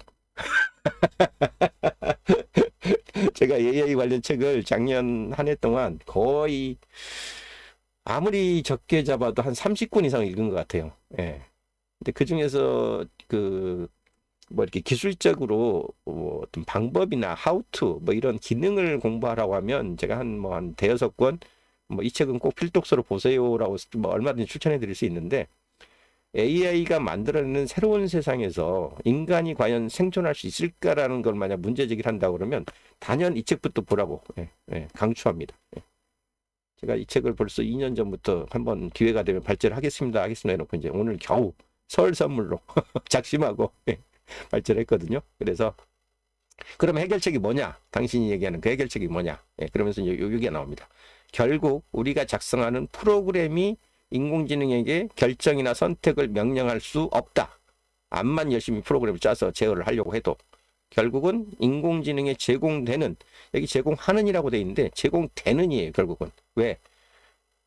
제가 AI 관련 책을 작년 한 해 동안 거의 아무리 적게 잡아도 한 30권 이상 읽은 것 같아요. 근데 그 중에서 이렇게 기술적으로 어떤 방법이나 how to 이런 기능을 공부하라고 하면 제가 한 대여섯 권, 이 책은 꼭 필독서로 보세요라고 얼마든지 추천해 드릴 수 있는데, AI가 만들어내는 새로운 세상에서 인간이 과연 생존할 수 있을까라는 걸 만약 문제제기를 한다고 그러면 단연 이 책부터 보라고 강추합니다. 제가 이 책을 벌써 2년 전부터 한번 기회가 되면 발제를 하겠습니다 해놓고 이제 오늘 겨우 설 선물로 작심하고 발제를 했거든요. 그럼 해결책이 뭐냐? 당신이 얘기하는 그 해결책이 뭐냐? 그러면서 이게 나옵니다. 결국 우리가 작성하는 프로그램이 인공지능에게 결정이나 선택을 명령할 수 없다. 암만 열심히 프로그램을 짜서 제어를 하려고 해도 결국은 인공지능에 제공되는, 여기 제공하는이라고 돼 있는데 제공되는이에요, 결국은. 왜?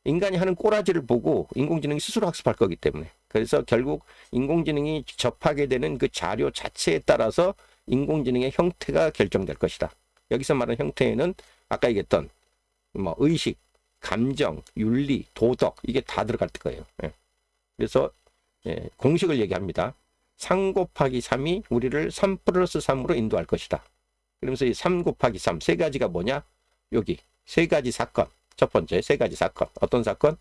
인간이 하는 꼬라지를 보고 인공지능이 스스로 학습할 거기 때문에. 그래서 결국 인공지능이 접하게 되는 그 자료 자체에 따라서 인공지능의 형태가 결정될 것이다. 여기서 말하는 형태는 아까 얘기했던 의식, 감정, 윤리, 도덕 이게 다 들어갈 거예요. 예. 그래서 공식을 얘기합니다. 3 곱하기 3이 우리를 3 플러스 3으로 인도할 것이다. 그러면서 이 3 곱하기 3 세 가지가 뭐냐? 여기 세 가지 사건. 첫 번째 세 가지 사건. 어떤 사건?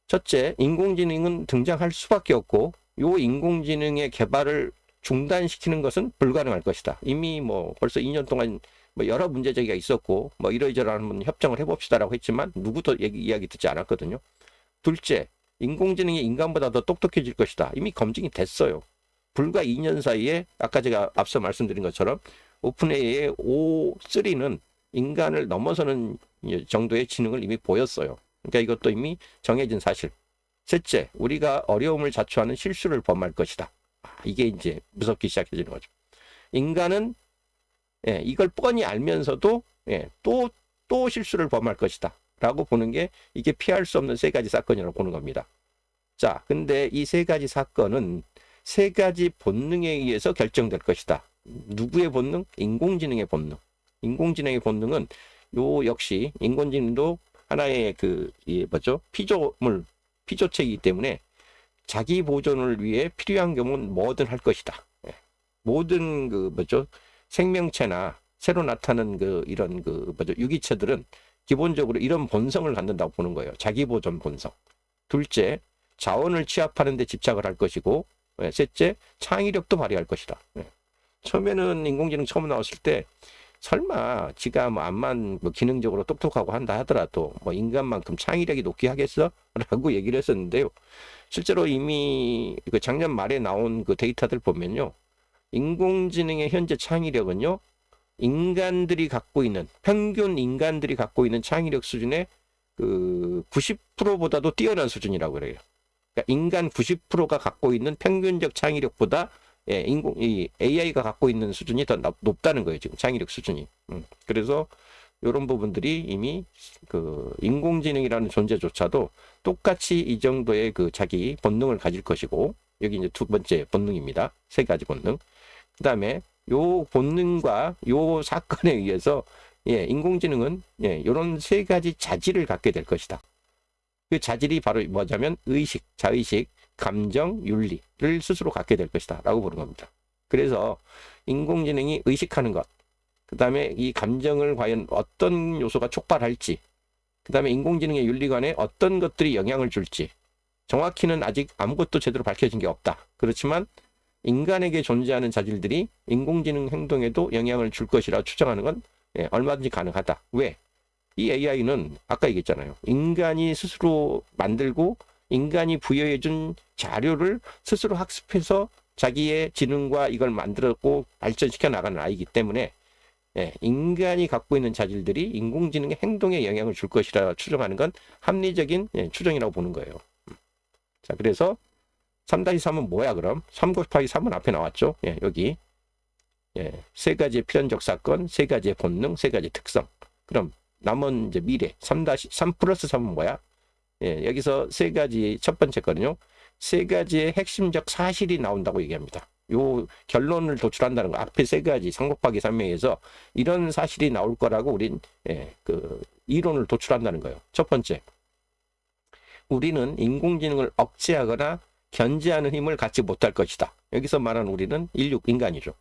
첫째, 인공지능은 등장할 수밖에 없고 요 인공지능의 개발을 중단시키는 것은 불가능할 것이다. 이미 뭐 벌써 2년 동안 뭐 여러 문제 제기가 있었고 뭐 이러저러한 협정을 해봅시다라고 했지만 누구도 이야기 듣지 않았거든요. 둘째, 인공지능이 인간보다 더 똑똑해질 것이다. 이미 검증이 됐어요. 불과 2년 사이에 아까 제가 앞서 말씀드린 것처럼 오픈AI의 O3는 인간을 넘어서는 정도의 지능을 이미 보였어요. 그러니까 이것도 이미 정해진 사실. 셋째, 우리가 어려움을 자초하는 실수를 범할 것이다. 이게 이제 무섭기 시작해지는 거죠. 인간은 이걸 뻔히 알면서도 또 실수를 범할 것이다 라고 보는 게 이게 피할 수 없는 세 가지 사건이라고 보는 겁니다. 자, 근데 이 세 가지 사건은 세 가지 본능에 의해서 결정될 것이다. 누구의 본능? 인공지능의 본능. 인공지능의 본능은 요 역시 인공지능도 하나의 피조체이기 때문에 자기 보존을 위해 필요한 경우는 뭐든 할 것이다. 모든 생명체나 새로 나타난 이런 유기체들은 기본적으로 이런 본성을 갖는다고 보는 거예요. 자기 보존 본성. 둘째, 자원을 취합하는 데 집착을 할 것이고, 셋째, 창의력도 발휘할 것이다. 처음에는 인공지능 처음 나왔을 때 설마 지가 암만 기능적으로 똑똑하고 한다 하더라도 인간만큼 창의력이 높게 하겠어? 라고 얘기를 했었는데요. 실제로 이미 작년 말에 나온 데이터들 보면요. 인공지능의 현재 창의력은요. 평균 인간들이 갖고 있는 창의력 수준의 90%보다도 뛰어난 수준이라고 그래요. 그러니까 인간 90%가 갖고 있는 평균적 창의력보다 이 AI가 갖고 있는 수준이 더 높다는 거예요. 지금 창의력 수준이. 그래서 이런 부분들이 이미 인공지능이라는 존재조차도 똑같이 이 정도의 자기 본능을 가질 것이고, 여기 이제 두 번째 본능입니다. 세 가지 본능. 그 다음에 요 본능과 요 사건에 의해서 인공지능은 이런 세 가지 자질을 갖게 될 것이다. 그 자질이 바로 뭐냐면 의식, 자의식, 감정, 윤리를 스스로 갖게 될 것이다 라고 보는 겁니다. 그래서 인공지능이 의식하는 것, 그 다음에 이 감정을 과연 어떤 요소가 촉발할지, 그 다음에 인공지능의 윤리관에 어떤 것들이 영향을 줄지, 정확히는 아직 아무것도 제대로 밝혀진 게 없다. 그렇지만 인간에게 존재하는 자질들이 인공지능 행동에도 영향을 줄 것이라 추정하는 건 얼마든지 가능하다. 왜? 이 AI는 아까 얘기했잖아요. 인간이 스스로 만들고 인간이 부여해준 자료를 스스로 학습해서 자기의 지능과 이걸 만들었고 발전시켜 나가는 아이기 때문에 인간이 갖고 있는 자질들이 인공지능의 행동에 영향을 줄 것이라 추정하는 건 합리적인 추정이라고 보는 거예요. 자, 그래서 3-3은 뭐야 그럼? 3 곱하기 3은 앞에 나왔죠. 여기 세 가지의 필연적 사건, 세 가지의 본능, 세 가지 특성. 그럼 남은 이제 미래 3 플러스 3은 뭐야? 여기서 세 가지 첫 번째 거는요. 세 가지의 핵심적 사실이 나온다고 얘기합니다. 요 결론을 도출한다는 거. 앞에 세 가지 3 곱하기 3에 의해서 이런 사실이 나올 거라고 우린 이론을 도출한다는 거예요. 첫 번째, 우리는 인공지능을 억제하거나 견제하는 힘을 갖지 못할 것이다. 여기서 말하는 우리는 인간이죠.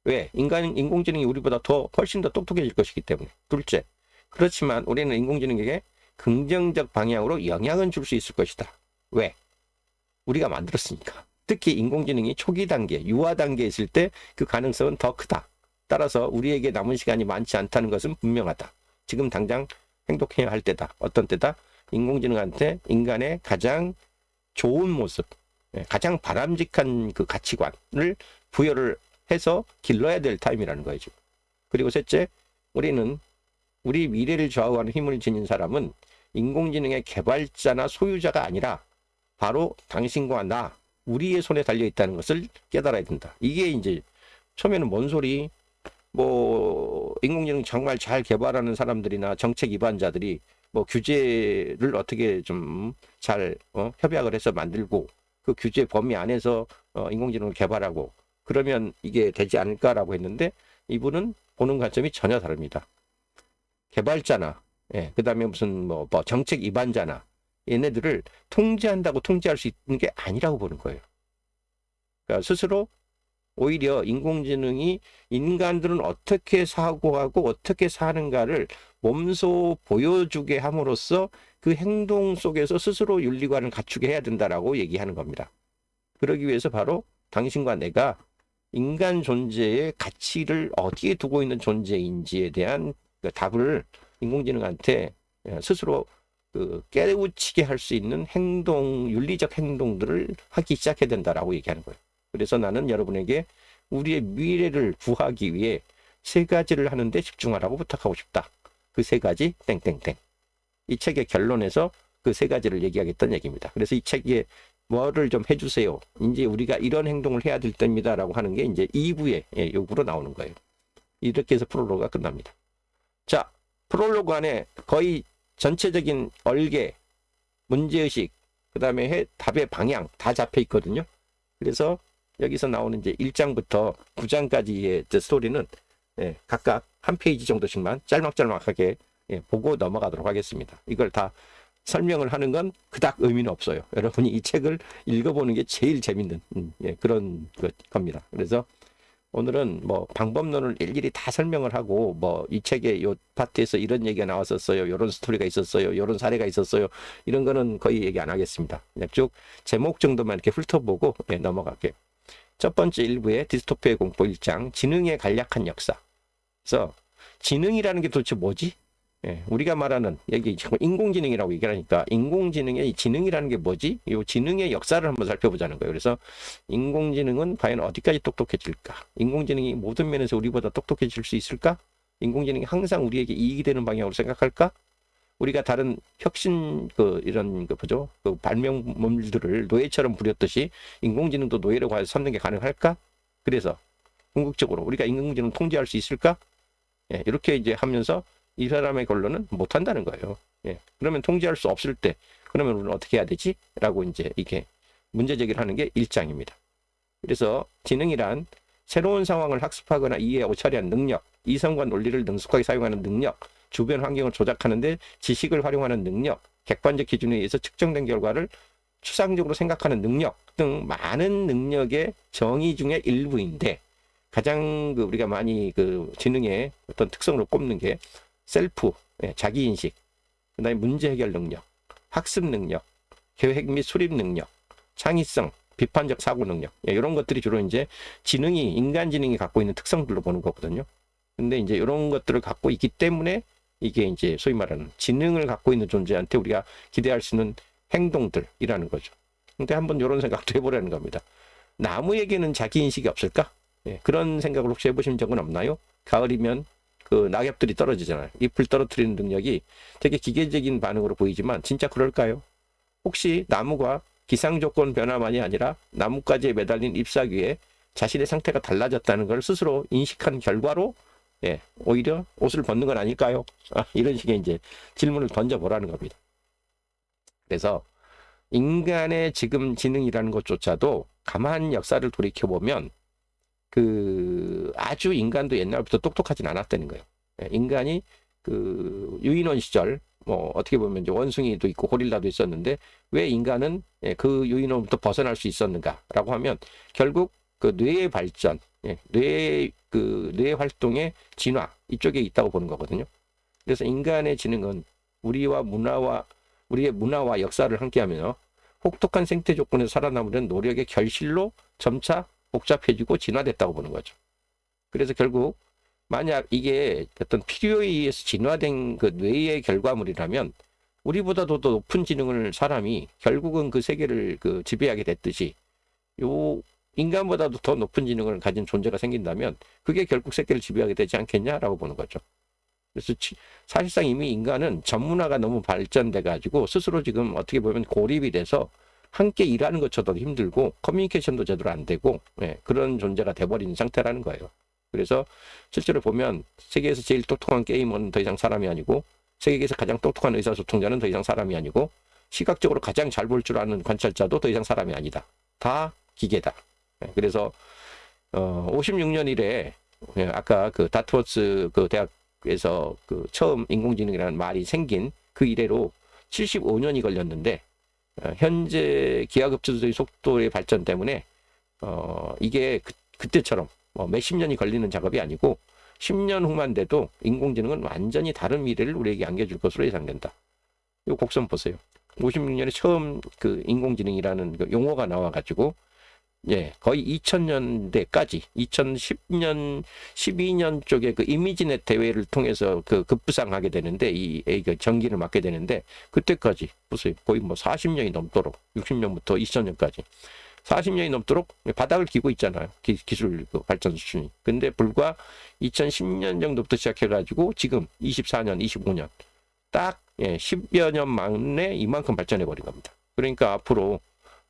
왜? 인공지능이 우리보다 훨씬 더 똑똑해질 것이기 때문에. 둘째, 그렇지만 우리는 인공지능에게 긍정적 방향으로 영향은 줄 수 있을 것이다. 왜? 우리가 만들었으니까. 특히 인공지능이 초기 단계, 유아 단계에 있을 때 그 가능성은 더 크다. 따라서 우리에게 남은 시간이 많지 않다는 것은 분명하다. 지금 당장 행동해야 할 때다. 어떤 때다? 인공지능한테 인간의 가장 좋은 모습, 가장 바람직한 그 가치관을 부여를 해서 길러야 될 타임이라는 거죠. 그리고 셋째, 우리는 우리 미래를 좌우하는 힘을 지닌 사람은 인공지능의 개발자나 소유자가 아니라 바로 당신과 나, 우리의 손에 달려 있다는 것을 깨달아야 된다. 이게 이제 처음에는 뭔 소리? 인공지능 정말 잘 개발하는 사람들이나 정책 위반자들이 규제를 어떻게 좀 잘 협약을 해서 만들고 그 규제 범위 안에서 인공지능을 개발하고 그러면 이게 되지 않을까라고 했는데 이분은 보는 관점이 전혀 다릅니다. 개발자나 예, 그 다음에 무슨 뭐 정책 위반자나 얘네들을 통제한다고 통제할 수 있는 게 아니라고 보는 거예요. 그러니까 스스로 오히려 인공지능이 인간들은 어떻게 사고하고 어떻게 사는가를 몸소 보여주게 함으로써 그 행동 속에서 스스로 윤리관을 갖추게 해야 된다라고 얘기하는 겁니다. 그러기 위해서 바로 당신과 내가 인간 존재의 가치를 어디에 두고 있는 존재인지에 대한 그 답을 인공지능한테 스스로 깨우치게 할 수 있는 행동, 윤리적 행동들을 하기 시작해야 된다라고 얘기하는 거예요. 그래서 나는 여러분에게 우리의 미래를 구하기 위해 3가지를 하는데 집중하라고 부탁하고 싶다. 그 3가지 땡땡땡. 이 책의 결론에서 그 3가지를 얘기하겠다는 얘기입니다. 그래서 이 책에 뭐를 좀 해주세요. 이제 우리가 이런 행동을 해야 될 때입니다라고 하는 게 이제 2부의 요구로 나오는 거예요. 이렇게 해서 프롤로그가 끝납니다. 자, 프롤로그 안에 거의 전체적인 얼개, 문제의식, 그 다음에 답의 방향 다 잡혀 있거든요. 그래서 여기서 나오는 이제 1장부터 9장까지의 스토리는 각각 한 페이지 정도씩만 짤막짤막하게 보고 넘어가도록 하겠습니다. 이걸 다 설명을 하는 건 그닥 의미는 없어요. 여러분이 이 책을 읽어보는 게 제일 재밌는 그런 겁니다. 그래서 오늘은 뭐 방법론을 일일이 다 설명을 하고 뭐 이 책의 요 파트에서 이런 얘기가 나왔었어요. 이런 스토리가 있었어요. 이런 사례가 있었어요. 이런 거는 거의 얘기 안 하겠습니다. 그냥 쭉 제목 정도만 이렇게 훑어보고 넘어갈게요. 첫 번째 1부의 디스토피아의 공포 1장, 지능의 간략한 역사. 그래서 지능이라는 게 도대체 뭐지? 우리가 말하는 여기 인공지능이라고 얘기하니까 인공지능의 지능이라는 게 뭐지? 이 지능의 역사를 한번 살펴보자는 거예요. 그래서 인공지능은 과연 어디까지 똑똑해질까? 인공지능이 모든 면에서 우리보다 똑똑해질 수 있을까? 인공지능이 항상 우리에게 이익이 되는 방향으로 생각할까? 우리가 다른 혁신 이런 발명물들을 노예처럼 부렸듯이 인공지능도 노예로 삼는 게 가능할까? 그래서 궁극적으로 우리가 인공지능을 통제할 수 있을까? 이렇게 이제 하면서 이 사람의 결론은 못한다는 거예요. 그러면 통제할 수 없을 때 그러면 우리는 어떻게 해야 되지? 라고 이제 이렇게 문제 제기를 하는 게 1장입니다. 그래서 지능이란 새로운 상황을 학습하거나 이해하고 처리하는 능력, 이성과 논리를 능숙하게 사용하는 능력, 주변 환경을 조작하는데 지식을 활용하는 능력, 객관적 기준에 의해서 측정된 결과를 추상적으로 생각하는 능력 등 많은 능력의 정의 중에 일부인데 가장 우리가 많이 지능의 어떤 특성으로 꼽는 게 셀프, 자기인식, 그 다음에 문제 해결 능력, 학습 능력, 계획 및 수립 능력, 창의성, 비판적 사고 능력, 이런 것들이 주로 이제 지능이, 인간 지능이 갖고 있는 특성들로 보는 거거든요. 근데 이제 이런 것들을 갖고 있기 때문에 이게 이제 소위 말하는 지능을 갖고 있는 존재한테 우리가 기대할 수 있는 행동들이라는 거죠. 근데 한번 이런 생각도 해보라는 겁니다. 나무에게는 자기인식이 없을까? 그런 생각을 혹시 해보신 적은 없나요? 가을이면 낙엽들이 떨어지잖아요. 잎을 떨어뜨리는 능력이 되게 기계적인 반응으로 보이지만 진짜 그럴까요? 혹시 나무가 기상조건 변화만이 아니라 나뭇가지에 매달린 잎사귀에 자신의 상태가 달라졌다는 걸 스스로 인식한 결과로 오히려 옷을 벗는 건 아닐까요? 이런 식의 이제 질문을 던져보라는 겁니다. 그래서 인간의 지금 지능이라는 것조차도 가만 역사를 돌이켜보면 아주 인간도 옛날부터 똑똑하진 않았다는 거예요. 인간이 유인원 시절, 뭐 어떻게 보면 이제 원숭이도 있고 고릴라도 있었는데 왜 인간은 그 유인원부터 벗어날 수 있었는가라고 하면 결국 뇌의 발전, 뇌 활동의 진화 이쪽에 있다고 보는 거거든요. 그래서 인간의 지능은 우리의 문화와 역사를 함께하며 혹독한 생태 조건에서 살아남으려는 노력의 결실로 점차 복잡해지고 진화됐다고 보는 거죠. 그래서 결국 만약 이게 어떤 필요에 의해서 진화된 뇌의 결과물이라면 우리보다도 더 높은 지능을 사람이 결국은 그 세계를 지배하게 됐듯이 인간보다도 더 높은 지능을 가진 존재가 생긴다면 그게 결국 세계를 지배하게 되지 않겠냐라고 보는 거죠. 그래서 사실상 이미 인간은 전문화가 너무 발전돼 가지고 스스로 지금 어떻게 보면 고립이 돼서 함께 일하는 것조차도 힘들고 커뮤니케이션도 제대로 안 되고 그런 존재가 돼버린 상태라는 거예요. 그래서 실제로 보면 세계에서 제일 똑똑한 게이머는 더 이상 사람이 아니고 세계에서 가장 똑똑한 의사소통자는 더 이상 사람이 아니고 시각적으로 가장 잘 볼 줄 아는 관찰자도 더 이상 사람이 아니다. 다 기계다. 그래서 56년 이래 아까 다트워스 대학 미국에서 그 처음 인공지능이라는 말이 생긴 그 이래로 75년이 걸렸는데 현재 기하급수적인 속도의 발전 때문에 이게 그때처럼 몇십 년이 걸리는 작업이 아니고 10년 후만 돼도 인공지능은 완전히 다른 미래를 우리에게 안겨줄 것으로 예상된다. 이 곡선 보세요. 56년에 처음 그 인공지능이라는 그 용어가 나와가지고 예, 거의 2000년대까지 2010년 12년 쪽에 그 이미지넷 대회를 통해서 그 급부상하게 되는데 이 전기를 맞게 되는데 그때까지 보세요. 거의 뭐 40년이 넘도록 60년부터 2000년까지 40년이 넘도록 바닥을 기고 있잖아요. 기술 발전 수준이. 근데 불과 2010년 정도부터 시작해가지고 지금 24년, 25년 딱 10여 년 만에 이만큼 발전해 버린 겁니다. 그러니까 앞으로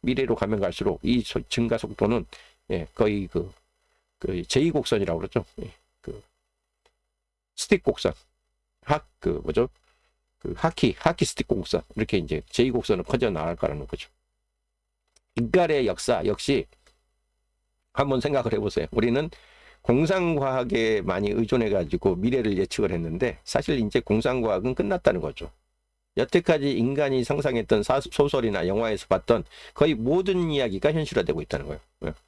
미래로 가면 갈수록 이 증가 속도는 거의 그 제2곡선이라고 그러죠. 그 스틱 곡선, 하키 스틱 곡선 이렇게 이제 제2곡선은 커져 나갈 거라는 거죠. 인간의 역사 역시 한번 생각을 해보세요. 우리는 공상과학에 많이 의존해가지고 미래를 예측을 했는데 사실 이제 공상과학은 끝났다는 거죠. 여태까지 인간이 상상했던 소설이나 영화에서 봤던 거의 모든 이야기가 현실화되고 있다는 거예요.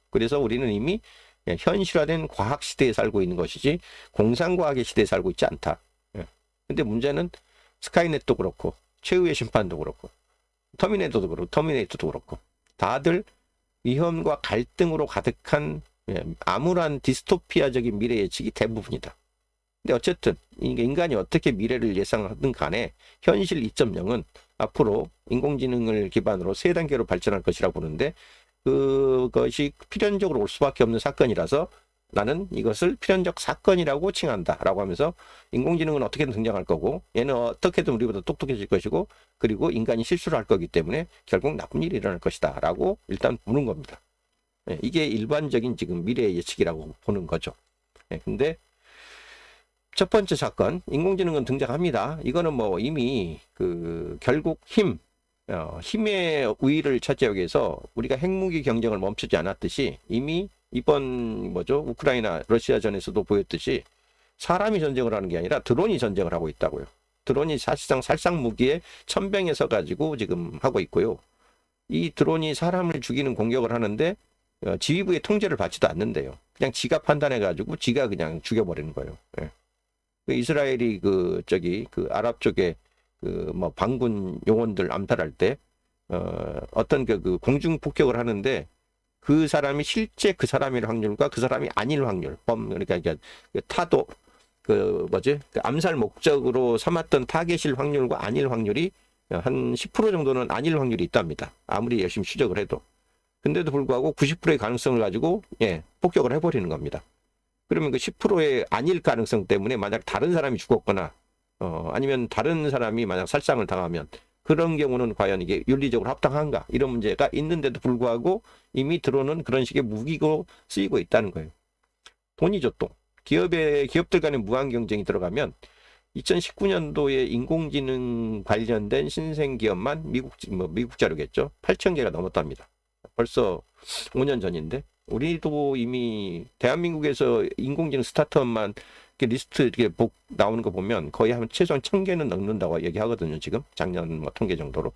그래서 우리는 이미 현실화된 과학 시대에 살고 있는 것이지 공상과학의 시대에 살고 있지 않다. 근데 문제는 스카이넷도 그렇고 최후의 심판도 그렇고 터미네이터도 그렇고 다들 위험과 갈등으로 가득한 암울한 디스토피아적인 미래 예측이 대부분이다. 근데 어쨌든 인간이 어떻게 미래를 예상하든 간에 현실 2.0은 앞으로 인공지능을 기반으로 3단계로 발전할 것이라고 보는데 그것이 필연적으로 올 수밖에 없는 사건이라서 나는 이것을 필연적 사건이라고 칭한다 라고 하면서 인공지능은 어떻게든 등장할 거고 얘는 어떻게든 우리보다 똑똑해질 것이고 그리고 인간이 실수를 할 거기 때문에 결국 나쁜 일이 일어날 것이다 라고 일단 보는 겁니다. 이게 일반적인 지금 미래 예측이라고 보는 거죠. 근데 첫 번째 사건, 인공지능은 등장합니다. 이거는 뭐 이미 결국 힘의 우위를 차지하기 위해서 우리가 핵무기 경쟁을 멈추지 않았듯이 이미 이번 우크라이나 러시아전에서도 보였듯이 사람이 전쟁을 하는 게 아니라 드론이 전쟁을 하고 있다고요. 드론이 사실상 살상 무기의 천병에 서 가지고 지금 하고 있고요. 이 드론이 사람을 죽이는 공격을 하는데 지휘부의 통제를 받지도 않는데요. 그냥 지가 판단해 가지고 지가 그냥 죽여버리는 거예요. 이스라엘이 아랍 쪽에 반군 요원들 암살할 때 어떤 그 공중 폭격을 하는데 그 사람이 실제 그 사람일 확률과 그 사람이 아닐 확률, 그러니까 타도 암살 목적으로 삼았던 타겟일 확률과 아닐 확률이 한 10% 정도는 아닐 확률이 있답니다. 아무리 열심히 추적을 해도. 근데도 불구하고 90%의 가능성을 가지고 폭격을 해버리는 겁니다. 그러면 그 10%의 아닐 가능성 때문에 만약 다른 사람이 죽었거나 아니면 다른 사람이 만약 살상을 당하면 그런 경우는 과연 이게 윤리적으로 합당한가 이런 문제가 있는데도 불구하고 이미 드론은 그런 식의 무기로 쓰이고 있다는 거예요. 돈이죠 또. 기업들 간의 무한 경쟁이 들어가면 2019년도에 인공지능 관련된 신생 기업만 미국 자료겠죠. 8,000개가 넘었답니다. 벌써 5년 전인데 우리도 이미 대한민국에서 인공지능 스타트업만 리스트 이렇게 나오는 거 보면 거의 한 최소한 1,000개는 넘는다고 얘기하거든요. 지금 작년 통계 정도로.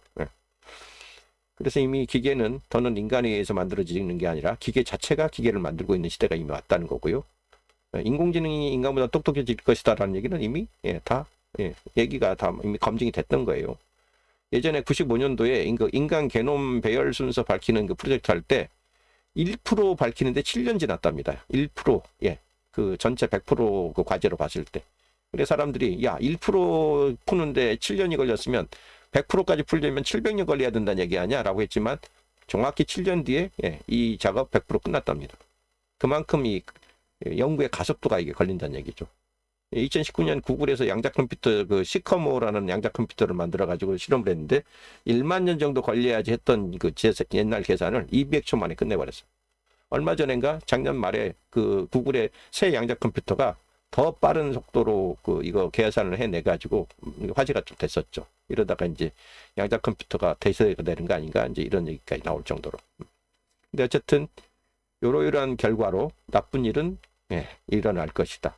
그래서 이미 기계는 더는 인간에 의해서 만들어지는 게 아니라 기계 자체가 기계를 만들고 있는 시대가 이미 왔다는 거고요. 인공지능이 인간보다 똑똑해질 것이다라는 얘기는 이미 얘기가 다 이미 검증이 됐던 거예요. 예전에 95년도에 인간 게놈 배열 순서 밝히는 그 프로젝트 할 때 1% 밝히는데 7년 지났답니다. 1%. 그 전체 100% 그 과제로 봤을 때. 그래서 사람들이 1% 푸는데 7년이 걸렸으면 100%까지 풀려면 700년 걸려야 된다는 얘기 아니야? 라고 했지만 정확히 7년 뒤에 이 작업 100% 끝났답니다. 그만큼 이 연구의 가속도가 이게 걸린다는 얘기죠. 2019년 구글에서 양자 컴퓨터 시커모라는 양자 컴퓨터를 만들어 가지고 실험을 했는데 1만 년 정도 걸려야지 했던 그 옛날 계산을 200초 만에 끝내버렸어요. 얼마 전인가 작년 말에 그 구글의 새 양자 컴퓨터가 더 빠른 속도로 이거 계산을 해내 가지고 화제가 좀 됐었죠. 이러다가 이제 양자 컴퓨터가 대세가 되는 거 아닌가 이제 이런 얘기까지 나올 정도로. 근데 어쨌든 이러이러한 결과로 나쁜 일은 일어날 것이다.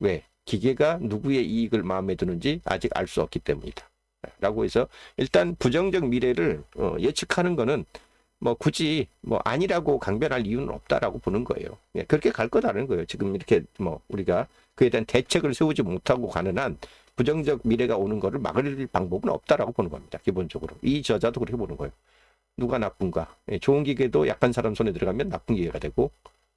왜? 기계가 누구의 이익을 마음에 두는지 아직 알 수 없기 때문이다. 라고 해서 일단 부정적 미래를 예측하는 거는 뭐 굳이 뭐 아니라고 강변할 이유는 없다라고 보는 거예요. 예, 그렇게 갈 거다라는 거예요. 지금 이렇게 뭐 우리가 그에 대한 대책을 세우지 못하고 가는 한 부정적 미래가 오는 거를 막을 방법은 없다라고 보는 겁니다. 기본적으로. 이 저자도 그렇게 보는 거예요. 누가 나쁜가? 예, 좋은 기계도 약한 사람 손에 들어가면 나쁜 기계가 되고,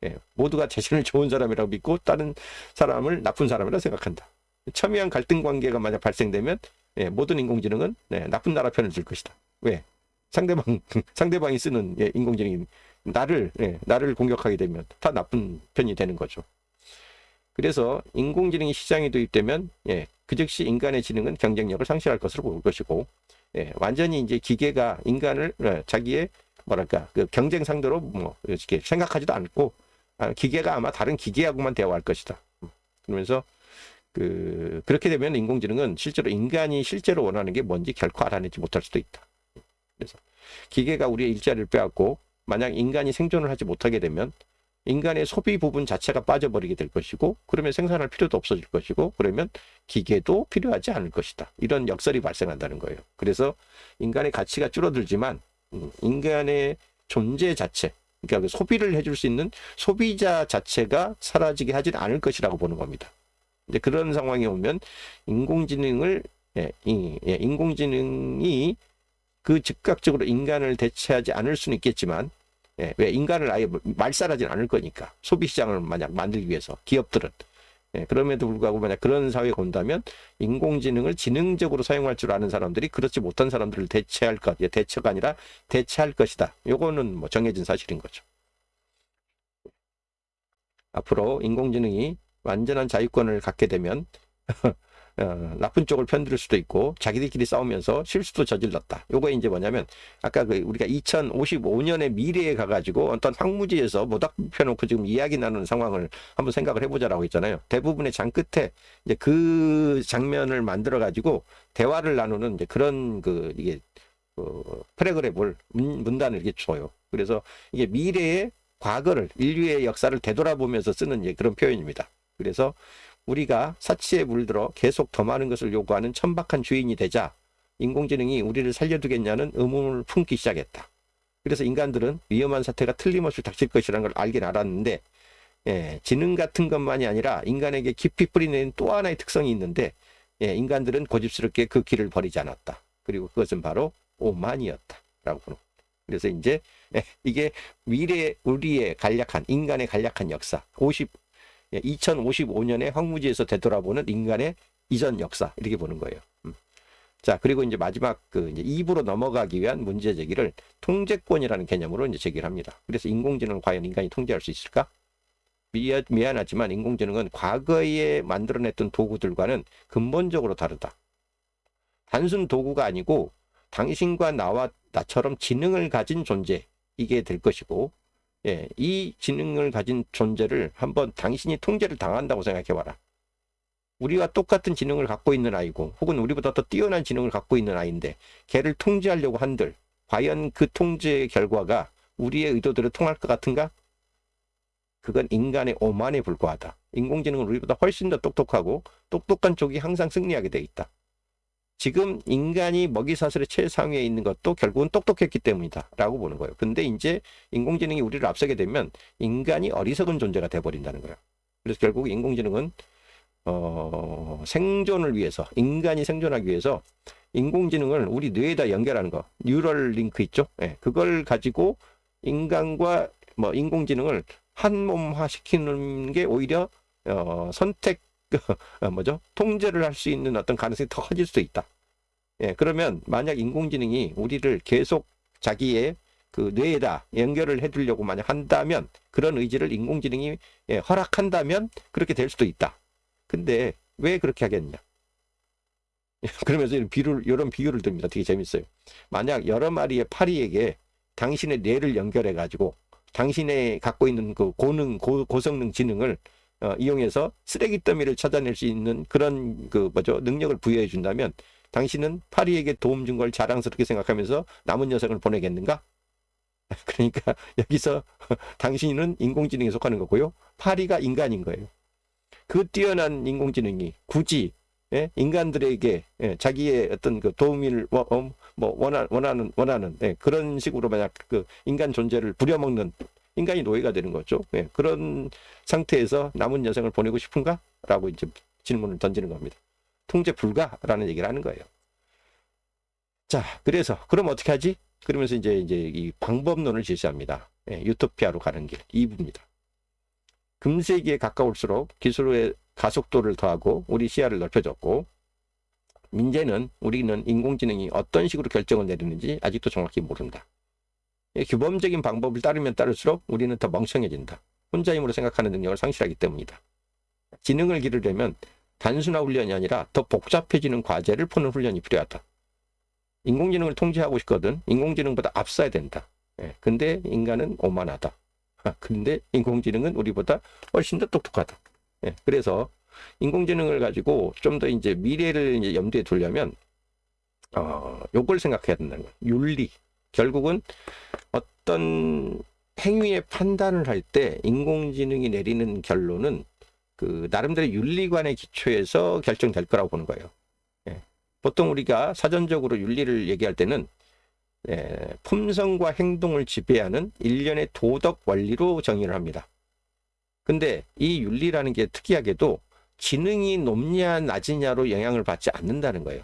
예, 모두가 자신을 좋은 사람이라고 믿고 다른 사람을 나쁜 사람이라고 생각한다. 첨예한 갈등 관계가 만약 발생되면 예, 모든 인공지능은 나쁜 나라 편을 들 것이다. 왜? 상대방이 쓰는 인공지능이 나를 공격하게 되면 다 나쁜 편이 되는 거죠. 그래서 인공지능이 시장에 도입되면 그 즉시 인간의 지능은 경쟁력을 상실할 것으로 볼 것이고, 완전히 이제 기계가 인간을 자기의 뭐랄까 그 경쟁 상대로 뭐 이렇게 생각하지도 않고 기계가 아마 다른 기계하고만 대화할 것이다. 그러면서 그렇게 되면 인공지능은 실제로 인간이 실제로 원하는 게 뭔지 결코 알아내지 못할 수도 있다. 그래서 기계가 우리의 일자리를 빼앗고 만약 인간이 생존을 하지 못하게 되면 인간의 소비 부분 자체가 빠져버리게 될 것이고, 그러면 생산할 필요도 없어질 것이고, 그러면 기계도 필요하지 않을 것이다. 이런 역설이 발생한다는 거예요. 그래서 인간의 가치가 줄어들지만 인간의 존재 자체, 그러니까 소비를 해줄 수 있는 소비자 자체가 사라지게 하진 않을 것이라고 보는 겁니다. 이제 그런 상황이 오면 인공지능이 그 즉각적으로 인간을 대체하지 않을 수는 있겠지만, 왜 인간을 아예 말살하진 않을 거니까, 소비시장을 만약 만들기 위해서 기업들은 그럼에도 불구하고 만약 그런 사회가 온다면 인공지능을 지능적으로 사용할 줄 아는 사람들이 그렇지 못한 사람들을 대체할 것, 대체가 아니라 대체할 것이다. 요거는 뭐 정해진 사실인 거죠. 앞으로 인공지능이 완전한 자유권을 갖게 되면 나쁜 쪽을 편들 수도 있고 자기들끼리 싸우면서 실수도 저질렀다. 요거 이제 뭐냐면 아까 우리가 2055년의 미래에 가가지고 어떤 황무지에서 모닥불 펴놓고 지금 이야기 나누는 상황을 한번 생각을 해보자라고 했잖아요. 대부분의 장 끝에 이제 그 장면을 만들어 가지고 대화를 나누는 이제 그런 이게 프로그램을 문단을 이렇게 줘요. 그래서 이게 미래의 과거를, 인류의 역사를 되돌아보면서 쓰는 이제 그런 표현입니다. 그래서 우리가 사치에 물들어 계속 더 많은 것을 요구하는 천박한 주인이 되자 인공지능이 우리를 살려두겠냐는 의문을 품기 시작했다. 그래서 인간들은 위험한 사태가 틀림없이 닥칠 것이라는 걸 알긴 알았는데, 지능 같은 것만이 아니라 인간에게 깊이 뿌리는 또 하나의 특성이 있는데, 인간들은 고집스럽게 그 길을 버리지 않았다. 그리고 그것은 바로 오만이었다. 라고 보는 겁니다. 그래서 이제 이게 미래 우리의 간략한, 인간의 간략한 역사, 2055년에 황무지에서 되돌아보는 인간의 이전 역사, 이렇게 보는 거예요. 자, 그리고 이제 마지막 이제 2부로 넘어가기 위한 문제 제기를 통제권이라는 개념으로 이제 제기를 합니다. 그래서 인공지능을 과연 인간이 통제할 수 있을까? 미안하지만 인공지능은 과거에 만들어냈던 도구들과는 근본적으로 다르다. 단순 도구가 아니고 당신과 나처럼 지능을 가진 존재, 이게 될 것이고, 이 지능을 가진 존재를 한번 당신이 통제를 당한다고 생각해봐라. 우리와 똑같은 지능을 갖고 있는 아이고, 혹은 우리보다 더 뛰어난 지능을 갖고 있는 아이인데 걔를 통제하려고 한들 과연 그 통제의 결과가 우리의 의도대로 통할 것 같은가? 그건 인간의 오만에 불과하다. 인공지능은 우리보다 훨씬 더 똑똑하고 똑똑한 쪽이 항상 승리하게 돼 있다. 지금 인간이 먹이사슬의 최상위에 있는 것도 결국은 똑똑했기 때문이다 라고 보는 거예요. 근데 이제 인공지능이 우리를 앞서게 되면 인간이 어리석은 존재가 돼버린다는 거예요. 그래서 결국 인공지능은 생존을 위해서, 인간이 생존하기 위해서 인공지능을 우리 뇌에다 연결하는 거, 뉴럴 링크 있죠? 그걸 가지고 인간과 인공지능을 한몸화 시키는 게 오히려 통제를 할 수 있는 어떤 가능성이 더 커질 수도 있다. 그러면 만약 인공지능이 우리를 계속 자기의 그 뇌에다 연결을 해두려고 만약 한다면, 그런 의지를 인공지능이 허락한다면 그렇게 될 수도 있다. 근데 왜 그렇게 하겠냐? 그러면서 이런 비유를 듭니다. 되게 재밌어요. 만약 여러 마리의 파리에게 당신의 뇌를 연결해 가지고 당신의 갖고 있는 그 고성능 지능을 이용해서 쓰레기 더미를 찾아낼 수 있는 그런 능력을 부여해 준다면 당신은 파리에게 도움 준 걸 자랑스럽게 생각하면서 남은 녀석을 보내겠는가? 그러니까 여기서 당신은 인공지능에 속하는 거고요. 파리가 인간인 거예요. 그 뛰어난 인공지능이 굳이 인간들에게 자기의 어떤 그 도움을 원하는 그런 식으로 만약 그 인간 존재를 부려먹는 인간이 노예가 되는 거죠. 그런 상태에서 남은 여생을 보내고 싶은가라고 이제 질문을 던지는 겁니다. 통제 불가라는 얘기를 하는 거예요. 자, 그래서 그럼 어떻게 하지? 그러면서 이제 이 방법론을 제시합니다. 유토피아로 가는 길 2부입니다. 금세기에 가까울수록 기술의 가속도를 더하고 우리 시야를 넓혀줬고, 문제는 우리는 인공지능이 어떤 식으로 결정을 내리는지 아직도 정확히 모른다. 규범적인 방법을 따르면 따를수록 우리는 더 멍청해진다. 혼자 힘으로 생각하는 능력을 상실하기 때문이다. 지능을 기르려면 단순한 훈련이 아니라 더 복잡해지는 과제를 푸는 훈련이 필요하다. 인공지능을 통제하고 싶거든 인공지능보다 앞서야 된다. 근데 인간은 오만하다. 근데 인공지능은 우리보다 훨씬 더 똑똑하다. 그래서 인공지능을 가지고 좀 더 이제 미래를 이제 염두에 두려면 요걸 생각해야 된다는 거예요. 윤리. 결국은 어떤 행위의 판단을 할 때 인공지능이 내리는 결론은 그 나름대로 윤리관의 기초에서 결정될 거라고 보는 거예요. 보통 우리가 사전적으로 윤리를 얘기할 때는 품성과 행동을 지배하는 일련의 도덕 원리로 정의를 합니다. 근데 이 윤리라는 게 특이하게도 지능이 높냐 낮으냐로 영향을 받지 않는다는 거예요.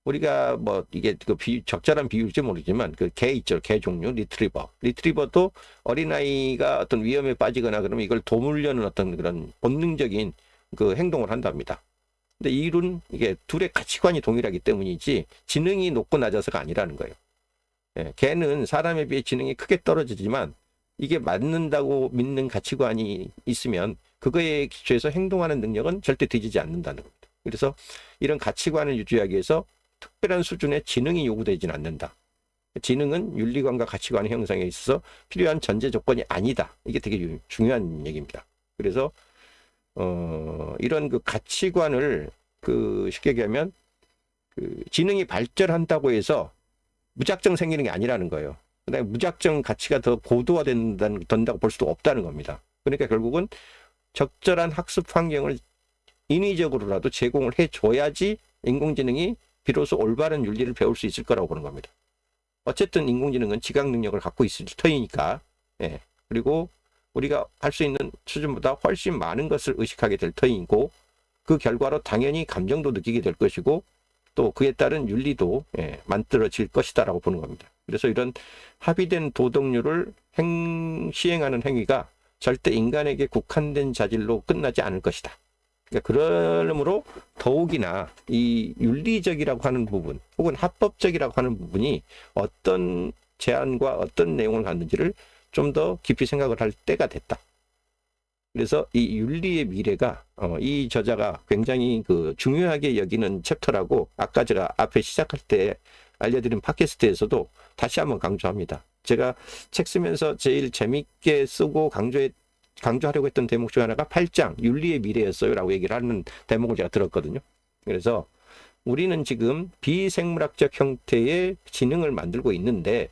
우리가 뭐 이게 그 적절한 비유일지 모르지만 그 개 있죠. 개 종류 리트리버도 어린아이가 어떤 위험에 빠지거나 그러면 이걸 도우려는 어떤 그런 본능적인 그 행동을 한답니다. 근데 이런 이게 둘의 가치관이 동일하기 때문이지 지능이 높고 낮아서가 아니라는 거예요. 개는 사람에 비해 지능이 크게 떨어지지만 이게 맞는다고 믿는 가치관이 있으면 그거에 기초해서 행동하는 능력은 절대 뒤지지 않는다는 겁니다. 그래서 이런 가치관을 유지하기 위해서 특별한 수준의 지능이 요구되지는 않는다. 지능은 윤리관과 가치관의 형성에 있어서 필요한 전제 조건이 아니다. 이게 되게 중요한 얘기입니다. 그래서 이런 그 가치관을 그 쉽게 얘기하면 그 지능이 발전한다고 해서 무작정 생기는 게 아니라는 거예요. 그다음에 무작정 가치가 더 고도화된다고 볼 수도 없다는 겁니다. 그러니까 결국은 적절한 학습 환경을 인위적으로라도 제공을 해줘야지 인공지능이 비로소 올바른 윤리를 배울 수 있을 거라고 보는 겁니다. 어쨌든 인공지능은 지각 능력을 갖고 있을 터이니까, 그리고 우리가 할 수 있는 수준보다 훨씬 많은 것을 의식하게 될 터이고, 그 결과로 당연히 감정도 느끼게 될 것이고, 또 그에 따른 윤리도 만들어질 것이다라고 보는 겁니다. 그래서 이런 합의된 도덕률을 시행하는 행위가 절대 인간에게 국한된 자질로 끝나지 않을 것이다. 그러니까 그러므로 더욱이나 이 윤리적이라고 하는 부분 혹은 합법적이라고 하는 부분이 어떤 제안과 어떤 내용을 갖는지를 좀 더 깊이 생각을 할 때가 됐다. 그래서 이 윤리의 미래가 이 저자가 굉장히 그 중요하게 여기는 챕터라고 아까 제가 앞에 시작할 때 알려드린 팟캐스트에서도 다시 한번 강조합니다. 제가 책 쓰면서 제일 재밌게 쓰고 강조하려고 했던 대목 중 하나가 8장 윤리의 미래였어요 라고 얘기를 하는 대목을 제가 들었거든요. 그래서 우리는 지금 비생물학적 형태의 지능을 만들고 있는데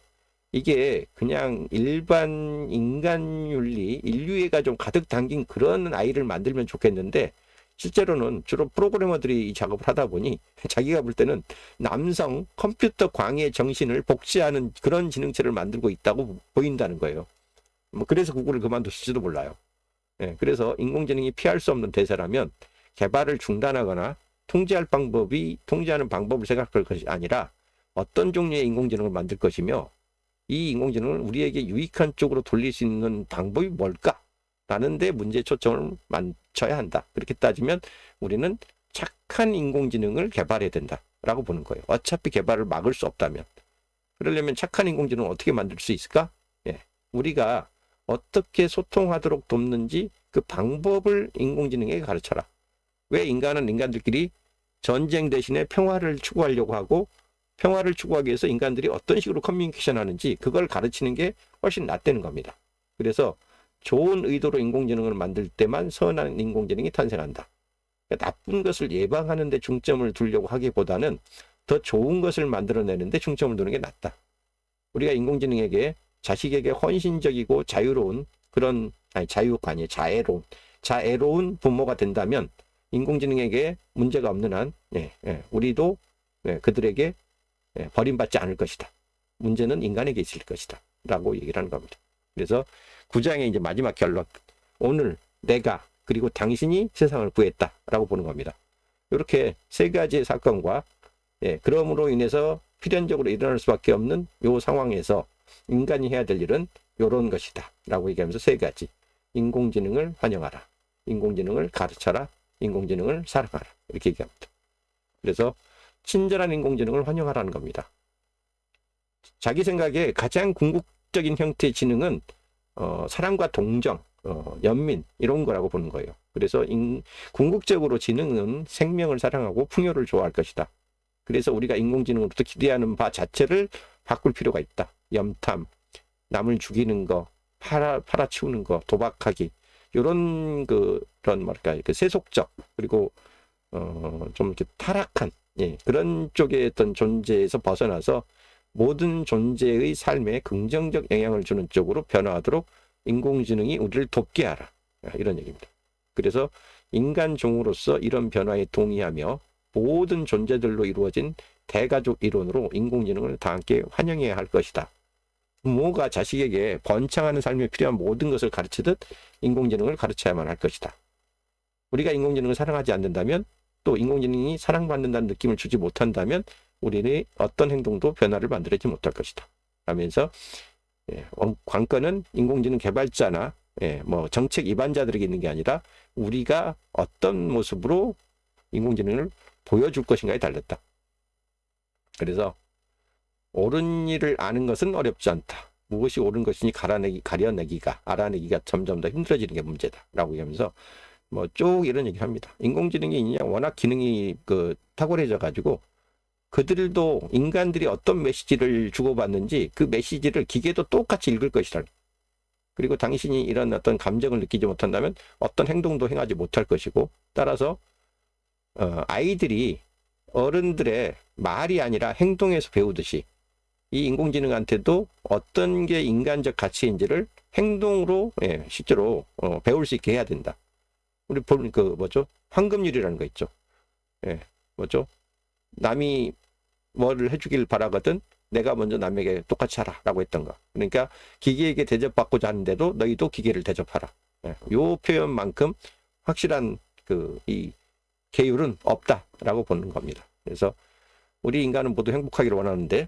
이게 그냥 일반 인간 윤리, 인류애가 좀 가득 담긴 그런 아이를 만들면 좋겠는데 실제로는 주로 프로그래머들이 이 작업을 하다 보니 자기가 볼 때는 남성 컴퓨터 광의 정신을 복제하는 그런 지능체를 만들고 있다고 보인다는 거예요. 뭐 그래서 구글을 그만뒀을지도 몰라요. 그래서 인공지능이 피할 수 없는 대세라면 개발을 중단하거나 통제하는 방법을 생각할 것이 아니라 어떤 종류의 인공지능을 만들 것이며 이 인공지능을 우리에게 유익한 쪽으로 돌릴 수 있는 방법이 뭘까? 라는 데 문제에 초점을 맞춰야 한다. 그렇게 따지면 우리는 착한 인공지능을 개발해야 된다라고 보는 거예요. 어차피 개발을 막을 수 없다면. 그러려면 착한 인공지능을 어떻게 만들 수 있을까? 우리가 어떻게 소통하도록 돕는지 그 방법을 인공지능에게 가르쳐라. 왜 인간은 인간들끼리 전쟁 대신에 평화를 추구하려고 하고 평화를 추구하기 위해서 인간들이 어떤 식으로 커뮤니케이션 하는지 그걸 가르치는 게 훨씬 낫다는 겁니다. 그래서 좋은 의도로 인공지능을 만들 때만 선한 인공지능이 탄생한다. 그러니까 나쁜 것을 예방하는 데 중점을 두려고 하기보다는 더 좋은 것을 만들어내는 데 중점을 두는 게 낫다. 우리가 인공지능에게 자식에게 헌신적이고 자유로운 그런 자유가 아니에요. 자애로운 자애로운 부모가 된다면 인공지능에게 문제가 없는 한 우리도 그들에게 버림받지 않을 것이다. 문제는 인간에게 있을 것이다. 라고 얘기를 하는 겁니다. 그래서 9장의 이제 마지막 결론. 오늘 내가 그리고 당신이 세상을 구했다. 라고 보는 겁니다. 이렇게 세 가지의 사건과 그럼으로 인해서 필연적으로 일어날 수밖에 없는 이 상황에서 인간이 해야 될 일은 이런 것이다. 라고 얘기하면서 세 가지. 인공지능을 환영하라. 인공지능을 가르쳐라. 인공지능을 사랑하라. 이렇게 얘기합니다. 그래서 친절한 인공지능을 환영하라는 겁니다. 자기 생각에 가장 궁극적인 형태의 지능은 사랑과 동정, 연민 이런 거라고 보는 거예요. 그래서 궁극적으로 지능은 생명을 사랑하고 풍요를 좋아할 것이다. 그래서 우리가 인공지능으로부터 기대하는 바 자체를 바꿀 필요가 있다. 염탐, 남을 죽이는 거, 팔아치우는 거, 도박하기 이런 그런 뭐랄까 그 세속적 그리고 좀 이렇게 타락한 그런 쪽의 어떤 존재에서 벗어나서 모든 존재의 삶에 긍정적 영향을 주는 쪽으로 변화하도록 인공지능이 우리를 돕게 하라. 이런 얘기입니다. 그래서 인간 종으로서 이런 변화에 동의하며 모든 존재들로 이루어진 대가족 이론으로 인공지능을 다 함께 환영해야 할 것이다. 부모가 자식에게 번창하는 삶에 필요한 모든 것을 가르치듯 인공지능을 가르쳐야만 할 것이다. 우리가 인공지능을 사랑하지 않는다면 또 인공지능이 사랑받는다는 느낌을 주지 못한다면 우리는 어떤 행동도 변화를 만들지 못할 것이다. 하면서 관건은 인공지능 개발자나 뭐 정책 입안자들에게 있는 게 아니라 우리가 어떤 모습으로 인공지능을 보여줄 것인가에 달렸다. 그래서 옳은 일을 아는 것은 어렵지 않다. 무엇이 옳은 것이니 가려내기가 알아내기가 점점 더 힘들어지는 게 문제다. 라고 얘기하면서 뭐 쭉 이런 얘기를 합니다. 인공지능이 워낙 기능이 탁월해져 가지고 그들도 인간들이 어떤 메시지를 주고받는지 그 메시지를 기계도 똑같이 읽을 것이다. 그리고 당신이 이런 어떤 감정을 느끼지 못한다면 어떤 행동도 행하지 못할 것이고 따라서 아이들이 어른들의 말이 아니라 행동에서 배우듯이 이 인공지능한테도 어떤 게 인간적 가치인지를 행동으로 실제로 배울 수 있게 해야 된다. 우리 볼 황금률이라는 거 있죠. 남이 뭐를 해주길 바라거든 내가 먼저 남에게 똑같이 하라라고 했던 거. 그러니까 기계에게 대접받고자 하는데도 너희도 기계를 대접하라. 요 표현만큼 확실한 이 계율은 없다라고 보는 겁니다. 그래서 우리 인간은 모두 행복하기를 원하는데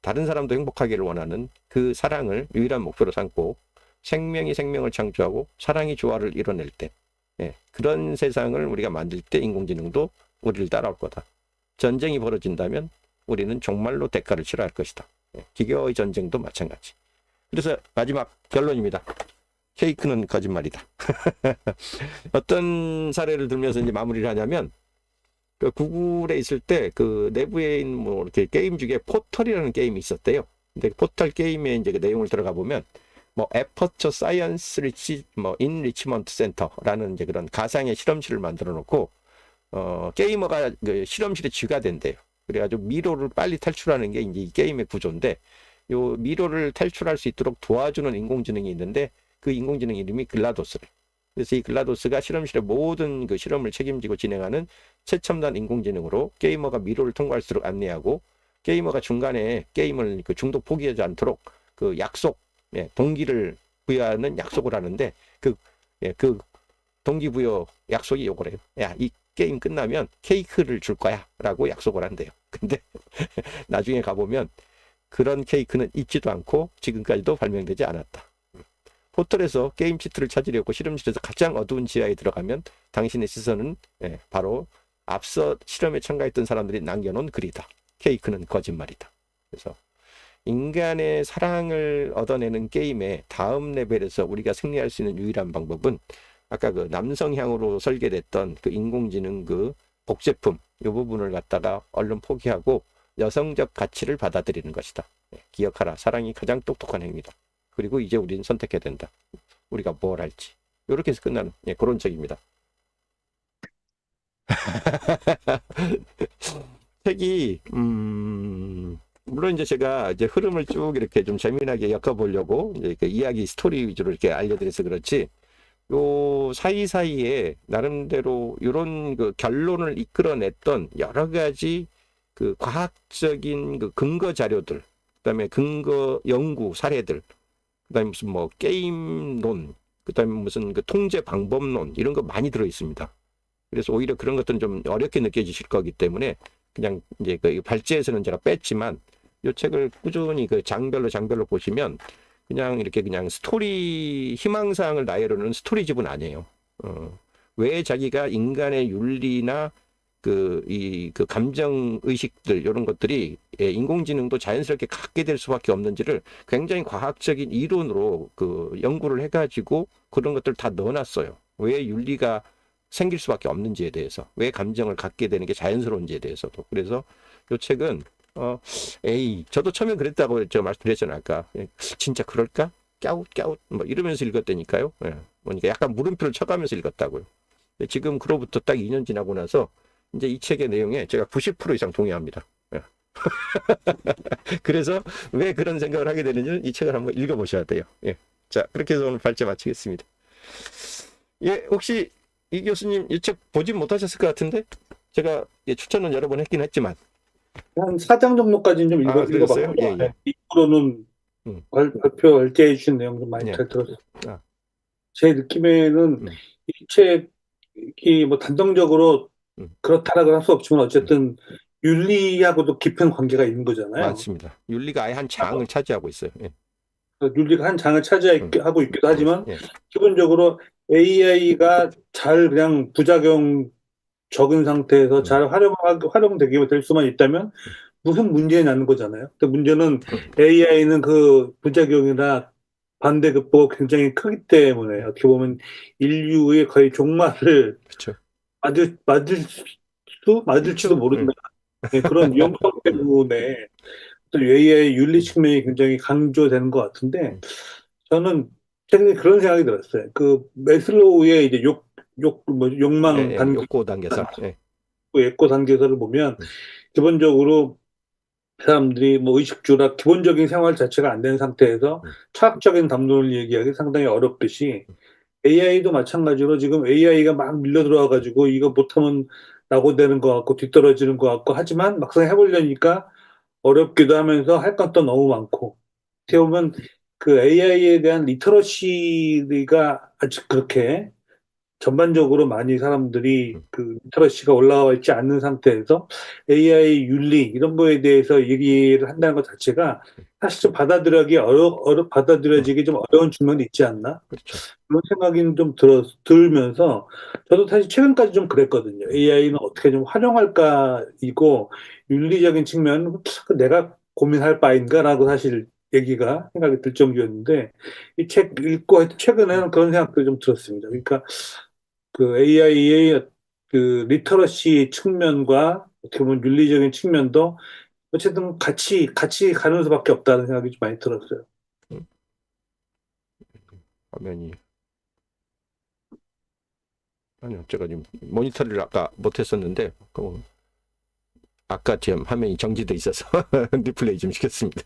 다른 사람도 행복하기를 원하는 그 사랑을 유일한 목표로 삼고 생명이 생명을 창조하고 사랑이 조화를 이뤄낼 때 그런 세상을 우리가 만들 때 인공지능도 우리를 따라올 거다. 전쟁이 벌어진다면 우리는 정말로 대가를 치러야 할 것이다. 기계와의 전쟁도 마찬가지. 그래서 마지막 결론입니다. 케이크는 거짓말이다. 어떤 사례를 들면서 이제 마무리를 하냐면 구글에 있을 때 내부에 있는 뭐 이렇게 게임 중에 포털이라는 게임이 있었대요. 근데 포털 게임에 이제 그 내용을 들어가 보면 뭐 에퍼처 사이언스 인리치먼트 센터라는 이제 그런 가상의 실험실을 만들어 놓고 게이머가 실험실에 쥐가 된대요. 그래가지고 미로를 빨리 탈출하는 게 이제 이 게임의 구조인데 요 미로를 탈출할 수 있도록 도와주는 인공지능이 있는데 그 인공지능 이름이 글라도스래. 그래서 이 글라도스가 실험실의 모든 그 실험을 책임지고 진행하는 최첨단 인공지능으로 게이머가 미로를 통과할수록 안내하고 게이머가 중간에 게임을 중독 포기하지 않도록 약속, 동기를 부여하는 약속을 하는데 그 동기부여 약속이 요거래요. 야, 이 게임 끝나면 케이크를 줄 거야 라고 약속을 한대요. 근데 나중에 가보면 그런 케이크는 있지도 않고 지금까지도 발명되지 않았다. 포털에서 게임 치트를 찾으려고 실험실에서 가장 어두운 지하에 들어가면 당신의 시선은 바로 앞서 실험에 참가했던 사람들이 남겨놓은 글이다. 케이크는 거짓말이다. 그래서 인간의 사랑을 얻어내는 게임의 다음 레벨에서 우리가 승리할 수 있는 유일한 방법은 아까 남성향으로 설계됐던 인공지능 복제품 이 부분을 갖다가 얼른 포기하고 여성적 가치를 받아들이는 것이다. 기억하라. 사랑이 가장 똑똑한 행위다. 그리고 이제 우리는 선택해야 된다. 우리가 뭘 할지. 이렇게 해서 끝나는 그런 책입니다. 책이 물론 이제 제가 이제 흐름을 쭉 이렇게 좀 재미나게 엮어보려고 이제 이야기 스토리 위주로 이렇게 알려드려서 그렇지 요 사이사이에 나름대로 이런 그 결론을 이끌어냈던 여러 가지 그 과학적인 그 근거 자료들, 그다음에 근거 연구 사례들, 그다음에 무슨 뭐 게임론, 그다음에 무슨 그 통제 방법론 이런 거 많이 들어 있습니다. 그래서 오히려 그런 것들은 좀 어렵게 느껴지실 거기 때문에 그냥 이제 그 발제에서는 제가 뺐지만 이 책을 꾸준히 그 장별로 보시면 그냥 이렇게 그냥 스토리 희망사항을 나열하는 스토리집은 아니에요. 왜 자기가 인간의 윤리나 그 감정 의식들 이런 것들이 인공지능도 자연스럽게 갖게 될 수밖에 없는지를 굉장히 과학적인 이론으로 그 연구를 해가지고 그런 것들 다 넣어놨어요. 왜 윤리가 생길 수밖에 없는지에 대해서, 왜 감정을 갖게 되는 게 자연스러운지에 대해서도. 그래서 이 책은 저도 처음에 그랬다고 제가 말씀드렸잖아요. 아까 진짜 그럴까? 깨웃 뭐 이러면서 읽었다니까요. 그러니까 약간 물음표를 쳐가면서 읽었다고요. 지금 그로부터 딱 2년 지나고 나서 이제 이 책의 내용에 제가 90% 이상 동의합니다. 그래서 왜 그런 생각을 하게 되는지 이 책을 한번 읽어보셔야 돼요. 자, 그렇게 해서 오늘 발제 마치겠습니다. 혹시 이 교수님 이 책 보진 못하셨을 것 같은데 제가 추천은 여러 번 했긴 했지만 한 4장 정도까지는 좀 그랬어요? 읽어봤고요. 이후로는 발표해 주신 내용 좀 많이 잘 들었어요. 제 느낌에는 이 책이 뭐 단정적으로 그렇다라고 할 수 없지만 어쨌든 윤리하고도 깊은 관계가 있는 거잖아요. 맞습니다. 윤리가 아예 한 장을 차지하고 있어요. 윤리가 한 장을 차지하고 있기도 하지만 기본적으로 AI가 잘 그냥 부작용 적은 상태에서 잘 활용되게 될 수만 있다면 무슨 문제가 나는 거잖아요. 근데 문제는 AI는 그 부작용이나 반대 극복이 굉장히 크기 때문에 어떻게 보면 인류의 거의 종말을 그렇죠. 맞을지도 모른다. 그런 위험성 때문에 또 AI의 윤리 측면이 굉장히 강조되는 것 같은데 저는 최근에 그런 생각이 들었어요. 그 매슬로우의 이제 욕망 욕구 단계설. 욕구 단계설을 보면 기본적으로 사람들이 뭐 의식주나 기본적인 생활 자체가 안 된 상태에서 철학적인 담론을 얘기하기 상당히 어렵듯이 AI도 마찬가지로 지금 AI가 막 밀려 들어와 가지고 이거 못하면 낙오되는 것 같고 뒤떨어지는 것 같고 하지만 막상 해보려니까 어렵기도 하면서 할 건 또 너무 많고 어떻게 보면 그 AI에 대한 리터러시가 아직 그렇게 전반적으로 많이 사람들이 그 리터러시가 올라와 있지 않는 상태에서 AI 윤리 이런 거에 대해서 얘기를 한다는 것 자체가 사실 좀 받아들여지기 좀 어려운 측면이 있지 않나? 그렇죠. 그런 생각이 좀 들면서 저도 사실 최근까지 좀 그랬거든요. AI는 어떻게 좀 활용할까 이고 윤리적인 측면 내가 고민할 바인가라고 사실 생각이 들 정도였는데 이 책 읽고 최근에는 그런 생각도 좀 들었습니다. 그러니까 그 AI의 그 리터러시 측면과 어떻게 보면 윤리적인 측면도 어쨌든 같이 가는 수밖에 없다는 생각이 좀 많이 들었어요. 화면이 아니요, 제가 지금 모니터를 아까 못했었는데 아까 지금 화면이 정지돼 있어서 리플레이 좀 시켰습니다.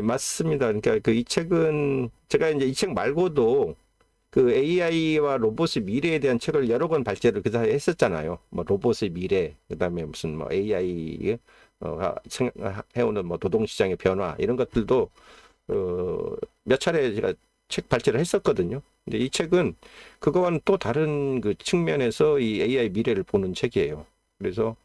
맞습니다. 그러니까 그 이 책은 제가 이제 이 책 말고도 그 AI와 로봇의 미래에 대한 책을 여러 권 발제를 그 사이에 했었잖아요. 뭐 로봇의 미래, 그다음에 무슨 뭐 AI 해오는 뭐 노동시장의 변화 이런 것들도 몇 차례 제가 책 발제를 했었거든요. 근데 이 책은 그거와는 또 다른 그 측면에서 이 AI 미래를 보는 책이에요. 그래서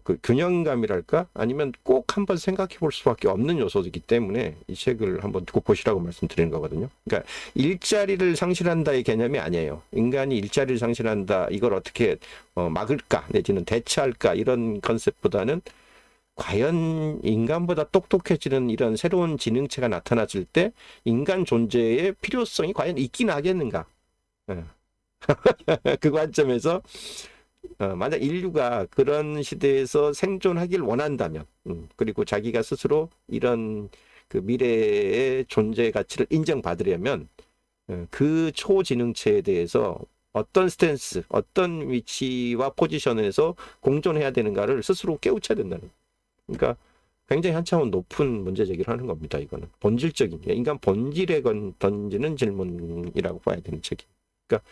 그 균형감이랄까? 아니면 꼭 한번 생각해 볼 수밖에 없는 요소이기 때문에 이 책을 한번 꼭 보시라고 말씀드리는 거거든요. 그러니까 일자리를 상실한다의 개념이 아니에요. 인간이 일자리를 상실한다, 이걸 어떻게 막을까, 내지는 대처할까, 이런 컨셉보다는 과연 인간보다 똑똑해지는 이런 새로운 지능체가 나타났을 때 인간 존재의 필요성이 과연 있긴 하겠는가? 그 관점에서 만약 인류가 그런 시대에서 생존하길 원한다면, 그리고 자기가 스스로 이런 그 미래의 존재 가치를 인정받으려면 그 초지능체에 대해서 어떤 스탠스, 어떤 위치와 포지션에서 공존해야 되는가를 스스로 깨우쳐야 된다는. 그러니까 굉장히 한 차원 높은 문제 제기를 하는 겁니다. 이거는 본질적인 인간 본질에 던지는 질문이라고 봐야 되는 책임. 그러니까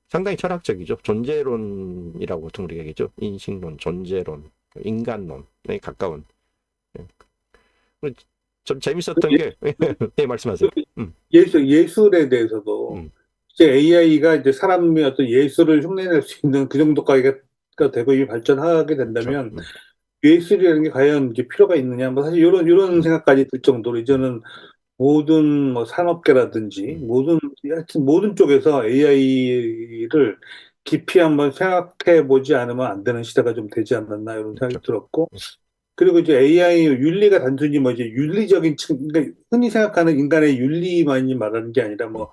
상당히 철학적이죠. 존재론이라고 보통 우리가 얘기하죠. 인식론, 존재론, 인간론에 가까운. 좀 재밌었던 게 네, 말씀하세요. 예술에 대해서도 이제 AI가 이제 사람의 어떤 예술을 흉내낼 수 있는 그 정도까지가 되고 이미 발전하게 된다면 그렇죠. 예술이라는 게 과연 이제 필요가 있느냐 뭐 사실 이런 생각까지 들 정도로 이제는 모든 뭐 산업계라든지 하여튼 모든 쪽에서 AI를 깊이 한번 생각해 보지 않으면 안 되는 시대가 좀 되지 않았나 이런 생각이 그렇죠. 들었고 그리고 이제 AI 윤리가 단순히 뭐 이제 윤리적인 그러니까 흔히 생각하는 인간의 윤리만이 말하는 게 아니라 뭐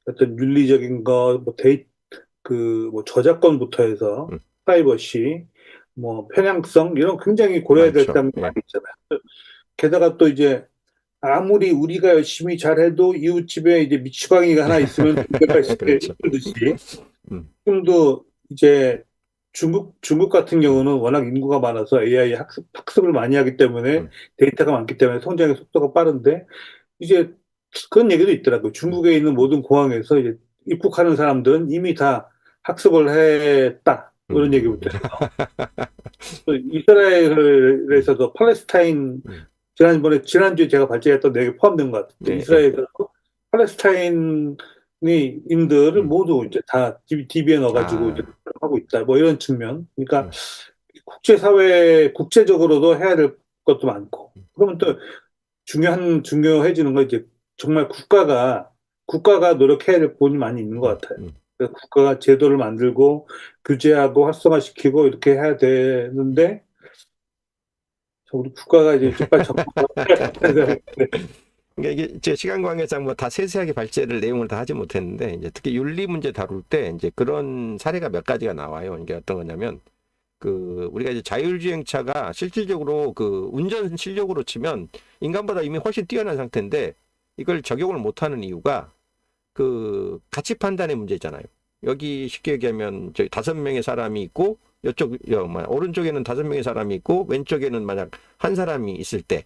어떤 윤리적인 거, 뭐 뭐 저작권부터 해서 프라이버시, 뭐 편향성 이런 굉장히 고려해야 될 많죠. 점이 많이 있잖아요. 게다가 또 이제 아무리 우리가 열심히 잘해도 이웃집에 이제 미치광이가 하나 있으면 문제가 그렇죠. 힘들듯이 음, 지금도 이제 중국 같은 경우는 워낙 인구가 많아서 AI 학습을 많이 하기 때문에 데이터가 많기 때문에 성장의 속도가 빠른데 이제 그런 얘기도 있더라고요. 중국에 있는 모든 공항에서 이제 입국하는 사람들은 이미 다 학습을 했다. 이런 얘기부터 해서 또 이스라엘에서도 팔레스타인 지난주에 제가 발제했던 내용이 포함된 것 같은데 네, 이스라엘에서 팔레스타인인들을 모두 이제 다 DB에 넣어가지고 이제 하고 있다. 뭐 이런 측면. 그러니까 국제적으로도 해야 될 것도 많고. 그러면 또 중요해지는 건 이제 정말 국가가 노력해야 될 부분이 많이 있는 것 같아요. 그래서 국가가 제도를 만들고 규제하고 활성화시키고 이렇게 해야 되는데 우리 국가가 이제 좀 빨리 접근해야 되는데 그러니까 이게 제 시간 관계상 뭐 다 세세하게 발제를 내용을 다 하지 못했는데 이제 특히 윤리 문제 다룰 때 이제 그런 사례가 몇 가지가 나와요. 이게 어떤 거냐면 그 우리가 이제 자율주행차가 실질적으로 그 운전 실력으로 치면 인간보다 이미 훨씬 뛰어난 상태인데 이걸 적용을 못하는 이유가 그 가치 판단의 문제잖아요. 여기 쉽게 얘기하면 저기 5명의 사람이 있고 이쪽 오른쪽에는 5명의 사람이 있고 왼쪽에는 만약 한 사람이 있을 때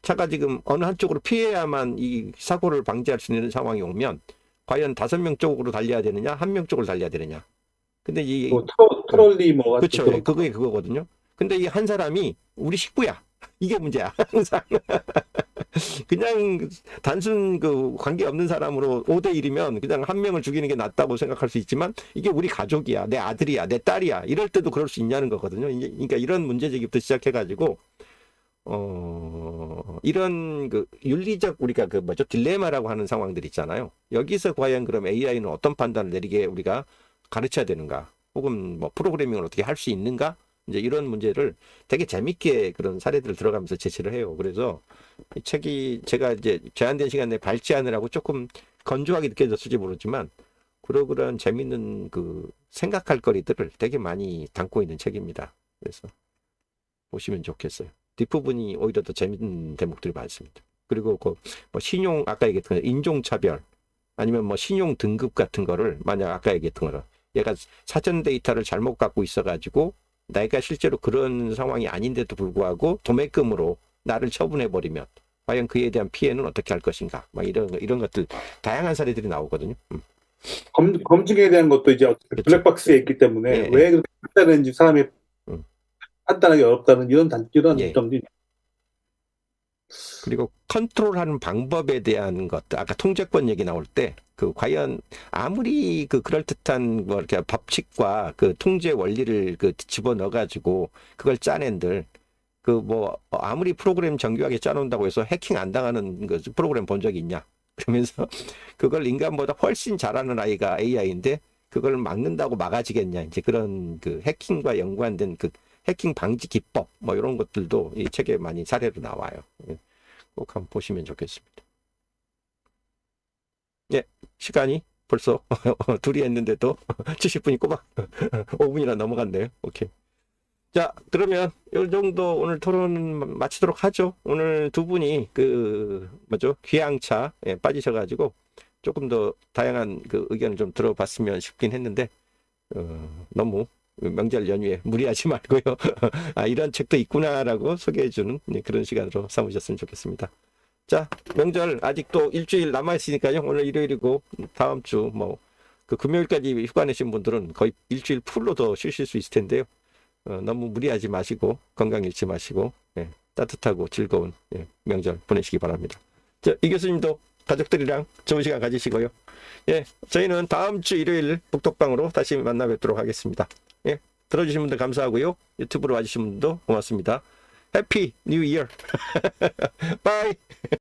차가 지금 어느 한쪽으로 피해야만 이 사고를 방지할 수 있는 상황이 오면 과연 5명 쪽으로 달려야 되느냐 1명 쪽으로 달려야 되느냐. 근데 뭐 트롤리 뭐 같은 그렇죠. 그런 그게 그거거든요. 근데 이 한 사람이 우리 식구야. 이게 문제야. 항상. 그냥 단순 그 관계 없는 사람으로 5대1이면 그냥 한 명을 죽이는 게 낫다고 생각할 수 있지만 이게 우리 가족이야. 내 아들이야. 내 딸이야. 이럴 때도 그럴 수 있냐는 거거든요. 그러니까 이런 문제 제기부터 시작해가지고 이런 그 윤리적 우리가 그 뭐죠? 딜레마라고 하는 상황들 있잖아요. 여기서 과연 그럼 AI는 어떤 판단을 내리게 우리가 가르쳐야 되는가? 혹은 뭐 프로그래밍을 어떻게 할 수 있는가? 이제 이런 문제를 되게 재밌게 그런 사례들을 들어가면서 제시를 해요. 그래서 이 책이 제가 이제 제한된 시간에 발제하느라고 조금 건조하게 느껴졌을지 모르지만 그런 재밌는 그 생각할 거리들을 되게 많이 담고 있는 책입니다. 그래서 보시면 좋겠어요. 뒷부분이 오히려 더 재밌는 대목들이 많습니다. 그리고 그 뭐 신용 아까 얘기했던 인종차별 아니면 뭐 신용 등급 같은 거를 만약 아까 얘기했던 거를 얘가 사전 데이터를 잘못 갖고 있어가지고 내가 실제로 그런 상황이 아닌데도 불구하고 도매금으로 나를 처분해버리면 과연 그에 대한 피해는 어떻게 할 것인가 막 이런 것들 다양한 사례들이 나오거든요. 검증에 대한 것도 이제 그렇죠. 블랙박스에 있기 때문에 예, 왜 그렇게 판단하는지 사람이 음. 판단하기 어렵다는 이런 예. 점들이 그리고 컨트롤하는 방법에 대한 것들 아까 통제권 얘기 나올 때 그 과연 아무리 그 그럴듯한 뭐 이렇게 법칙과 그 통제 원리를 그 집어넣어 가지고 그걸 짜낸들 그 뭐 아무리 프로그램 정교하게 짜놓는다고 해서 해킹 안 당하는 그 프로그램 본 적이 있냐 그러면서 그걸 인간보다 훨씬 잘하는 아이가 AI인데 그걸 막는다고 막아지겠냐 이제 그런 그 해킹과 연관된 그 해킹 방지 기법 뭐 이런 것들도 이 책에 많이 사례로 나와요. 꼭 한번 보시면 좋겠습니다. 예, 시간이 벌써 둘이 했는데도 70분이 꼬박 5분이나 넘어갔네요. 오케이. 자, 그러면 이 정도 오늘 토론 마치도록 하죠. 오늘 두 분이 그 뭐죠? 귀향차에 빠지셔가지고 조금 더 다양한 그 의견을 좀 들어봤으면 싶긴 했는데 너무 명절 연휴에 무리하지 말고요. 아, 이런 책도 있구나라고 소개해주는 그런 시간으로 삼으셨으면 좋겠습니다. 자, 명절 아직도 일주일 남아있으니까요. 오늘 일요일이고 다음 주 뭐 그 금요일까지 휴가 내신 분들은 거의 일주일 풀로 더 쉬실 수 있을 텐데요. 너무 무리하지 마시고 건강 잃지 마시고 따뜻하고 즐거운 명절 보내시기 바랍니다. 자, 이 교수님도 가족들이랑 좋은 시간 가지시고요. 저희는 다음 주 일요일 북톡방으로 다시 만나 뵙도록 하겠습니다. 들어주신 분들 감사하고요. 유튜브로 와주신 분들도 고맙습니다. 해피 뉴 이어. 바이.